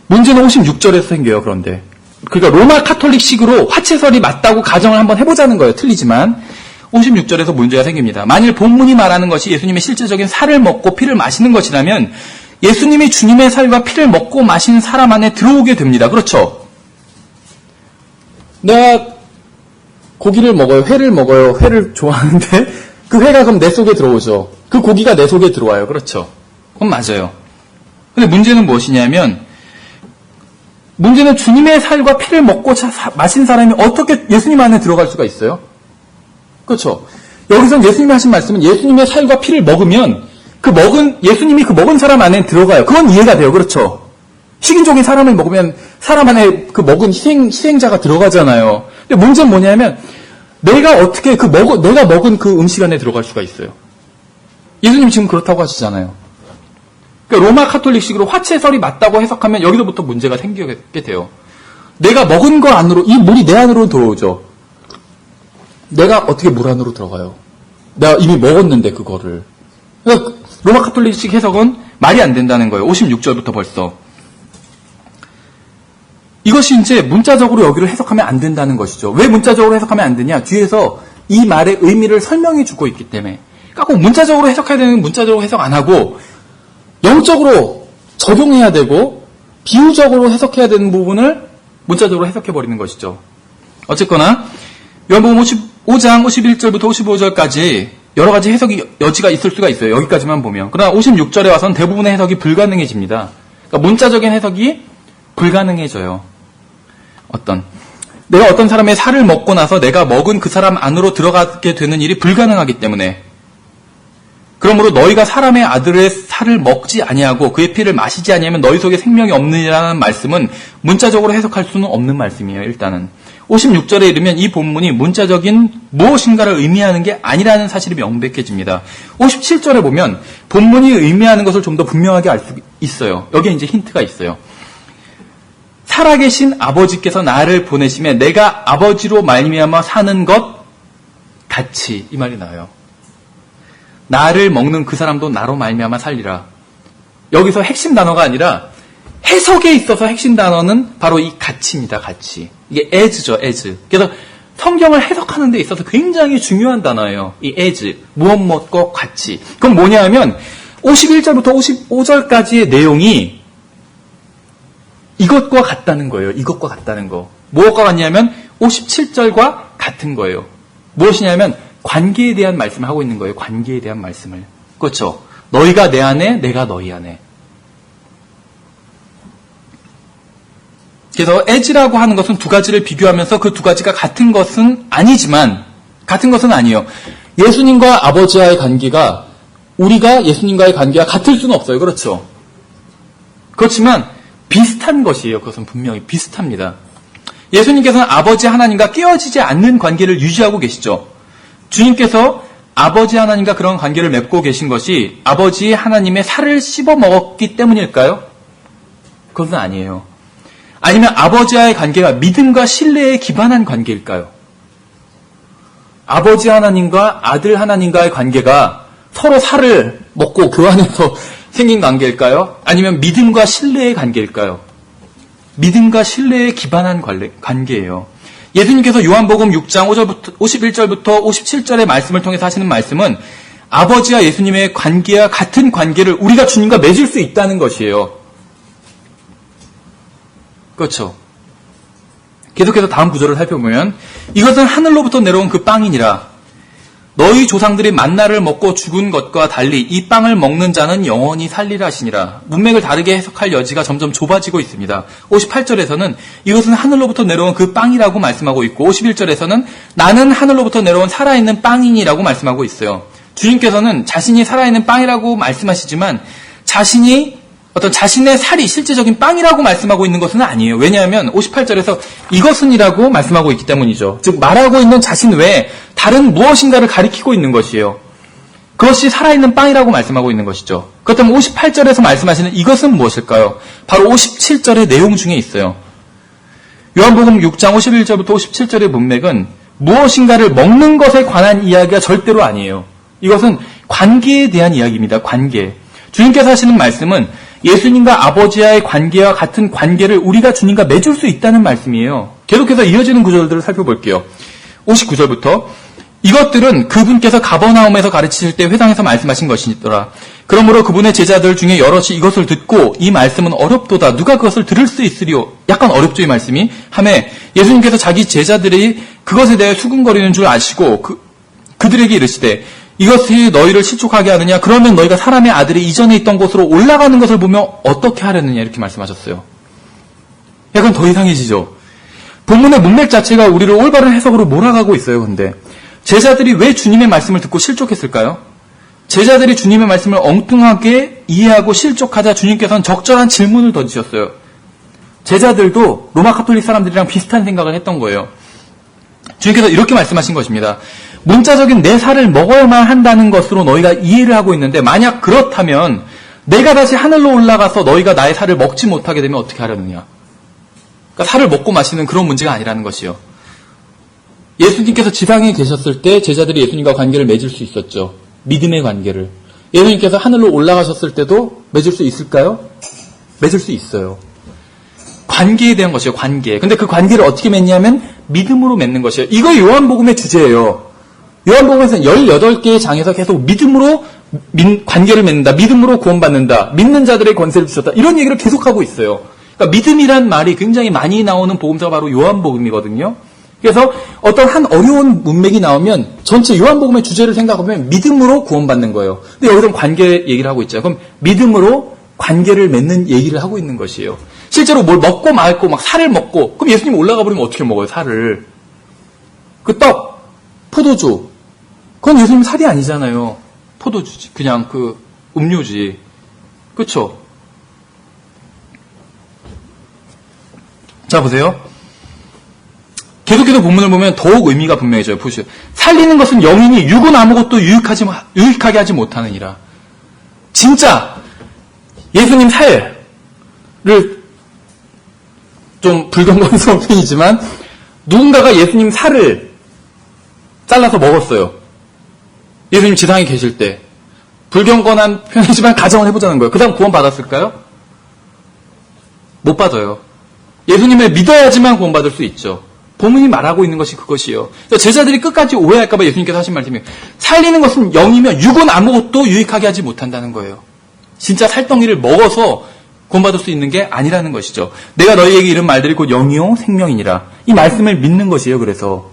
문제는 56절에서 생겨요. 그런데 그러니까 로마 카톨릭식으로 화채설이 맞다고 가정을 한번 해보자는 거예요. 틀리지만 56절에서 문제가 생깁니다. 만일 본문이 말하는 것이 예수님의 실제적인 살을 먹고 피를 마시는 것이라면 예수님이 주님의 살과 피를 먹고 마신 사람 안에 들어오게 됩니다. 그렇죠? 내가 고기를 먹어요. 회를 먹어요. 회를 좋아하는데 그 회가 그럼 내 속에 들어오죠. 그 고기가 내 속에 들어와요. 그렇죠? 그건 맞아요. 근데 문제는 무엇이냐면 문제는 주님의 살과 피를 먹고 마신 사람이 어떻게 예수님 안에 들어갈 수가 있어요? 그렇죠. 여기서 예수님이 하신 말씀은 예수님의 살과 피를 먹으면 예수님이 그 먹은 사람 안에 들어가요. 그건 이해가 돼요. 그렇죠. 식인종이 사람을 먹으면 사람 안에 그 먹은 희생자가 들어가잖아요. 근데 문제는 뭐냐면 내가 어떻게 내가 먹은 그 음식 안에 들어갈 수가 있어요. 예수님 지금 그렇다고 하시잖아요. 그러니까 로마 카톨릭식으로 화채설이 맞다고 해석하면 여기서부터 문제가 생기게 돼요. 내가 먹은 거 안으로 이 물이 내 안으로 들어오죠. 내가 어떻게 물 안으로 들어가요? 내가 이미 먹었는데 그거를. 그러니까 로마 카톨릭식 해석은 말이 안 된다는 거예요. 56절부터 벌써. 이것이 이제 문자적으로 여기를 해석하면 안 된다는 것이죠. 왜 문자적으로 해석하면 안 되냐? 뒤에서 이 말의 의미를 설명해 주고 있기 때문에. 그러니까 꼭 문자적으로 해석해야 되는 문자적으로 해석 안 하고 영적으로 적용해야 되고 비유적으로 해석해야 되는 부분을 문자적으로 해석해버리는 것이죠. 어쨌거나 요한복음 55장 51절부터 55절까지 여러 가지 해석이 여지가 있을 수가 있어요. 여기까지만 보면. 그러나 56절에 와서는 대부분의 해석이 불가능해집니다. 그러니까 문자적인 해석이 불가능해져요. 내가 어떤 사람의 살을 먹고 나서 내가 먹은 그 사람 안으로 들어가게 되는 일이 불가능하기 때문에 그러므로 너희가 사람의 아들의 살을 먹지 아니하고 그의 피를 마시지 아니하면 너희 속에 생명이 없느니라는 말씀은 문자적으로 해석할 수는 없는 말씀이에요. 일단은 56절에 이르면 이 본문이 문자적인 무엇인가를 의미하는 게 아니라는 사실이 명백해집니다. 57절에 보면 본문이 의미하는 것을 좀 더 분명하게 알 수 있어요. 여기에 이제 힌트가 있어요. 살아계신 아버지께서 나를 보내심에 내가 아버지로 말미암아 사는 것 같이 이 말이 나와요. 나를 먹는 그 사람도 나로 말미암아 살리라. 여기서 핵심 단어가 아니라 해석에 있어서 핵심 단어는 바로 이 가치입니다. 가치. 이게 as죠. as. 그래서 성경을 해석하는 데 있어서 굉장히 중요한 단어예요. 이 as, 무엇과 같이. 그럼 뭐냐 하면 51절부터 55절까지의 내용이 이것과 같다는 거예요. 이것과 같다는 거. 무엇과 같냐면 57절과 같은 거예요. 무엇이냐면 관계에 대한 말씀을 하고 있는 거예요. 관계에 대한 말씀을. 그렇죠? 너희가 내 안에, 내가 너희 안에. 그래서 as라고 하는 것은 두 가지를 비교하면서 그 두 가지가 같은 것은 아니지만, 같은 것은 아니에요. 예수님과 아버지와의 관계가, 우리가 예수님과의 관계가 같을 수는 없어요. 그렇죠? 그렇지만 비슷한 것이에요. 그것은 분명히 비슷합니다. 예수님께서는 아버지 하나님과 깨어지지 않는 관계를 유지하고 계시죠. 주님께서 아버지 하나님과 그런 관계를 맺고 계신 것이 아버지 하나님의 살을 씹어 먹었기 때문일까요? 그것은 아니에요. 아니면 아버지와의 관계가 믿음과 신뢰에 기반한 관계일까요? 아버지 하나님과 아들 하나님과의 관계가 서로 살을 먹고 교환해서 생긴 관계일까요? 아니면 믿음과 신뢰의 관계일까요? 믿음과 신뢰에 기반한 관계예요. 예수님께서 요한복음 6장 51절부터 57절의 말씀을 통해서 하시는 말씀은 아버지와 예수님의 관계와 같은 관계를 우리가 주님과 맺을 수 있다는 것이에요. 그렇죠. 계속해서 다음 구절을 살펴보면 이것은 하늘로부터 내려온 그 빵이니라. 너희 조상들이 만나를 먹고 죽은 것과 달리 이 빵을 먹는 자는 영원히 살리라 하시니라. 문맥을 다르게 해석할 여지가 점점 좁아지고 있습니다. 58절에서는 이것은 하늘로부터 내려온 그 빵이라고 말씀하고 있고 51절에서는 나는 하늘로부터 내려온 살아있는 빵이니라고 말씀하고 있어요. 주님께서는 자신이 살아있는 빵이라고 말씀하시지만 자신의 살이 실제적인 빵이라고 말씀하고 있는 것은 아니에요. 왜냐하면 58절에서 이것은이라고 말씀하고 있기 때문이죠. 즉 말하고 있는 자신 외에 다른 무엇인가를 가리키고 있는 것이에요. 그것이 살아있는 빵이라고 말씀하고 있는 것이죠. 그렇다면 58절에서 말씀하시는 이것은 무엇일까요? 바로 57절의 내용 중에 있어요. 요한복음 6장 51절부터 57절의 문맥은 무엇인가를 먹는 것에 관한 이야기가 절대로 아니에요. 이것은 관계에 대한 이야기입니다. 관계. 주님께서 하시는 말씀은 예수님과 아버지와의 관계와 같은 관계를 우리가 주님과 맺을 수 있다는 말씀이에요. 계속해서 이어지는 구절들을 살펴볼게요. 59절부터 이것들은 그분께서 가버나움에서 가르치실 때 회당에서 말씀하신 것이더라. 그러므로 그분의 제자들 중에 여럿이 이것을 듣고 이 말씀은 어렵도다. 누가 그것을 들을 수 있으리요? 약간 어렵죠, 이 말씀이. 하매 예수님께서 자기 제자들이 그것에 대해 수군거리는 줄 아시고 그들에게 이르시되 이것이 너희를 실족하게 하느냐? 그러면 너희가 사람의 아들이 이전에 있던 곳으로 올라가는 것을 보며 어떻게 하려느냐? 이렇게 말씀하셨어요. 약간 더 이상해지죠? 본문의 문맥 자체가 우리를 올바른 해석으로 몰아가고 있어요, 근데. 제자들이 왜 주님의 말씀을 듣고 실족했을까요? 제자들이 주님의 말씀을 엉뚱하게 이해하고 실족하자 주님께서는 적절한 질문을 던지셨어요. 제자들도 로마 카톨릭 사람들이랑 비슷한 생각을 했던 거예요. 주님께서 이렇게 말씀하신 것입니다. 문자적인 내 살을 먹어야만 한다는 것으로 너희가 이해를 하고 있는데 만약 그렇다면 내가 다시 하늘로 올라가서 너희가 나의 살을 먹지 못하게 되면 어떻게 하려느냐. 그러니까 살을 먹고 마시는 그런 문제가 아니라는 것이요. 예수님께서 지상에 계셨을 때 제자들이 예수님과 관계를 맺을 수 있었죠. 믿음의 관계를. 예수님께서 하늘로 올라가셨을 때도 맺을 수 있을까요? 맺을 수 있어요. 관계에 대한 것이에요. 관계. 근데 그 관계를 어떻게 맺냐면 믿음으로 맺는 것이에요. 이거 요한복음의 주제예요. 요한복음에서는 18개의 장에서 계속 믿음으로 관계를 맺는다. 믿음으로 구원받는다. 믿는 자들의 권세를 주셨다. 이런 얘기를 계속하고 있어요. 그러니까 믿음이란 말이 굉장히 많이 나오는 복음서가 바로 요한복음이거든요. 그래서 어떤 한 어려운 문맥이 나오면 전체 요한복음의 주제를 생각하면 믿음으로 구원받는 거예요. 근데 여기서는 관계 얘기를 하고 있죠. 그럼 믿음으로 관계를 맺는 얘기를 하고 있는 것이에요. 실제로 뭘 먹고 말고 막 살을 먹고 그럼 예수님 올라가 버리면 어떻게 먹어요? 살을. 그 떡, 포도주. 그건 예수님 살이 아니잖아요. 포도주지. 그냥 그 음료지. 그렇죠? 자 보세요. 계속해서 본문을 보면 더욱 의미가 분명해져요. 보시죠. 살리는 것은 영이니 육은 아무것도 유익하게 하지 못하느니라. 진짜 예수님 살을 좀 불경건스러운 편이지만 누군가가 예수님 살을 잘라서 먹었어요. 예수님 지상에 계실 때. 불경건한 편이지만 가정을 해보자는 거예요. 그 다음 구원 받았을까요? 못 받아요. 예수님을 믿어야지만 구원받을 수 있죠. 본문이 말하고 있는 것이 그것이에요. 제자들이 끝까지 오해할까봐 예수님께서 하신 말씀이 살리는 것은 영이면 육은 아무것도 유익하게 하지 못한다는 거예요. 진짜 살덩이를 먹어서 구원받을 수 있는 게 아니라는 것이죠. 내가 너희에게 이런 말들이 곧 영이요 생명이니라. 이 말씀을 믿는 것이에요. 그래서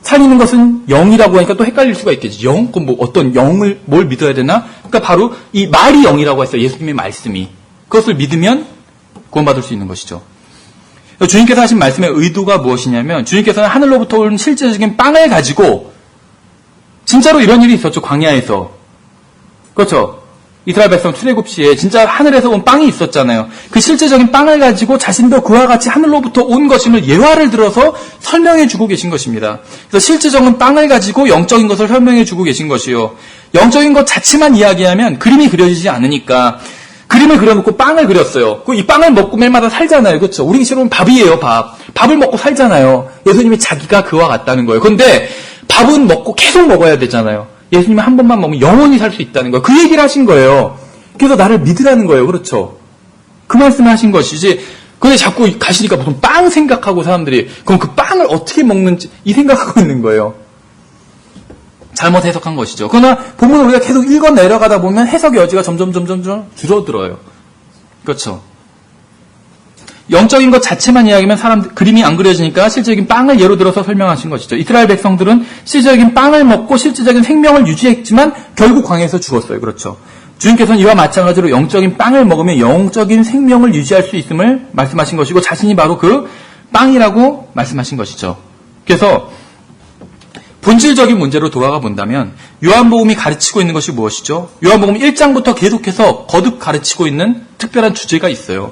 살리는 것은 영이라고 하니까 또 헷갈릴 수가 있겠지. 영? 그럼 뭐 어떤 영을 뭘 믿어야 되나? 그러니까 바로 이 말이 영이라고 했어요. 예수님의 말씀이. 그것을 믿으면 구원받을 수 있는 것이죠. 주님께서 하신 말씀의 의도가 무엇이냐면 주님께서는 하늘로부터 온 실제적인 빵을 가지고 진짜로 이런 일이 있었죠. 광야에서. 그렇죠. 이스라엘 백성 출애굽 시에 진짜 하늘에서 온 빵이 있었잖아요. 그 실제적인 빵을 가지고 자신도 그와 같이 하늘로부터 온 것임을 예화를 들어서 설명해 주고 계신 것입니다. 그래서 실제적인 빵을 가지고 영적인 것을 설명해 주고 계신 것이요. 영적인 것 자체만 이야기하면 그림이 그려지지 않으니까 그림을 그려놓고 빵을 그렸어요. 이 빵을 먹고 매일마다 살잖아요. 그렇죠? 우리 식으로는 밥이에요. 밥을 먹고 살잖아요. 예수님이 자기가 그와 같다는 거예요. 그런데 밥은 먹고 계속 먹어야 되잖아요. 예수님이 한 번만 먹으면 영원히 살 수 있다는 거예요. 그 얘기를 하신 거예요. 그래서 나를 믿으라는 거예요. 그렇죠? 그 말씀을 하신 것이지. 근데 자꾸 가시니까 무슨 빵 생각하고 사람들이 그럼 그 빵을 어떻게 먹는지 이 생각하고 있는 거예요. 잘못 해석한 것이죠. 그러나 본문을 우리가 계속 읽어 내려가다 보면 해석의 여지가 점점 줄어들어요. 그렇죠? 영적인 것 자체만 이야기하면 그림이 안 그려지니까 실제적인 빵을 예로 들어서 설명하신 것이죠. 이스라엘 백성들은 실제적인 빵을 먹고 실제적인 생명을 유지했지만 결국 광야에서 죽었어요. 그렇죠? 주님께서는 이와 마찬가지로 영적인 빵을 먹으면 영적인 생명을 유지할 수 있음을 말씀하신 것이고 자신이 바로 그 빵이라고 말씀하신 것이죠. 그래서 본질적인 문제로 돌아가 본다면 요한복음이 가르치고 있는 것이 무엇이죠? 요한복음 1장부터 계속해서 거듭 가르치고 있는 특별한 주제가 있어요.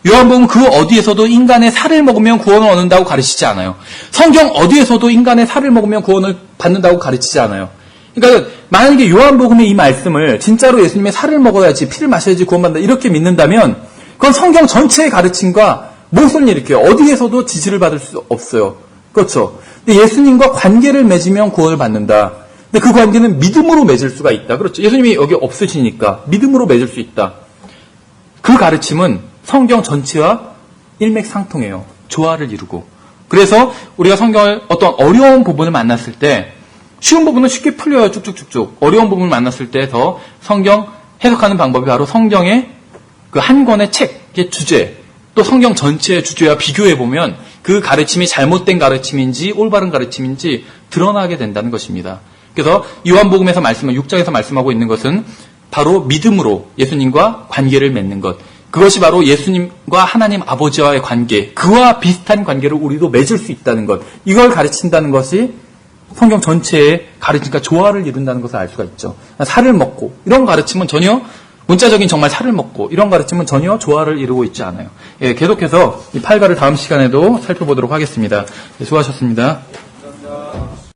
요한복음 그 어디에서도 인간의 살을 먹으면 구원을 얻는다고 가르치지 않아요. 성경 어디에서도 인간의 살을 먹으면 구원을 받는다고 가르치지 않아요. 그러니까 만약에 요한복음의 이 말씀을 진짜로 예수님의 살을 먹어야지 피를 마셔야지 구원받는다 이렇게 믿는다면 그건 성경 전체의 가르침과 무슨 일이에요? 어디에서도 지지를 받을 수 없어요. 그렇죠? 근데 예수님과 관계를 맺으면 구원을 받는다. 근데 그 관계는 믿음으로 맺을 수가 있다. 그렇죠? 예수님이 여기 없으시니까 믿음으로 맺을 수 있다. 그 가르침은 성경 전체와 일맥상통해요. 조화를 이루고. 그래서 우리가 성경을 어떤 어려운 부분을 만났을 때 쉬운 부분은 쉽게 풀려요. 쭉쭉쭉쭉. 어려운 부분을 만났을 때 더 성경 해석하는 방법이 바로 성경의 그 한 권의 책의 주제 또 성경 전체의 주제와 비교해보면 그 가르침이 잘못된 가르침인지 올바른 가르침인지 드러나게 된다는 것입니다. 그래서 요한복음에서 6장에서 말씀하고 있는 것은 바로 믿음으로 예수님과 관계를 맺는 것. 그것이 바로 예수님과 하나님 아버지와의 관계, 그와 비슷한 관계를 우리도 맺을 수 있다는 것. 이걸 가르친다는 것이 성경 전체의 가르침과 조화를 이룬다는 것을 알 수가 있죠. 살을 먹고 이런 가르침은 전혀 문자적인 정말 살을 먹고 이런 가르침은 전혀 조화를 이루고 있지 않아요. 예, 계속해서 이 8가를 다음 시간에도 살펴보도록 하겠습니다. 예, 수고하셨습니다. 감사합니다.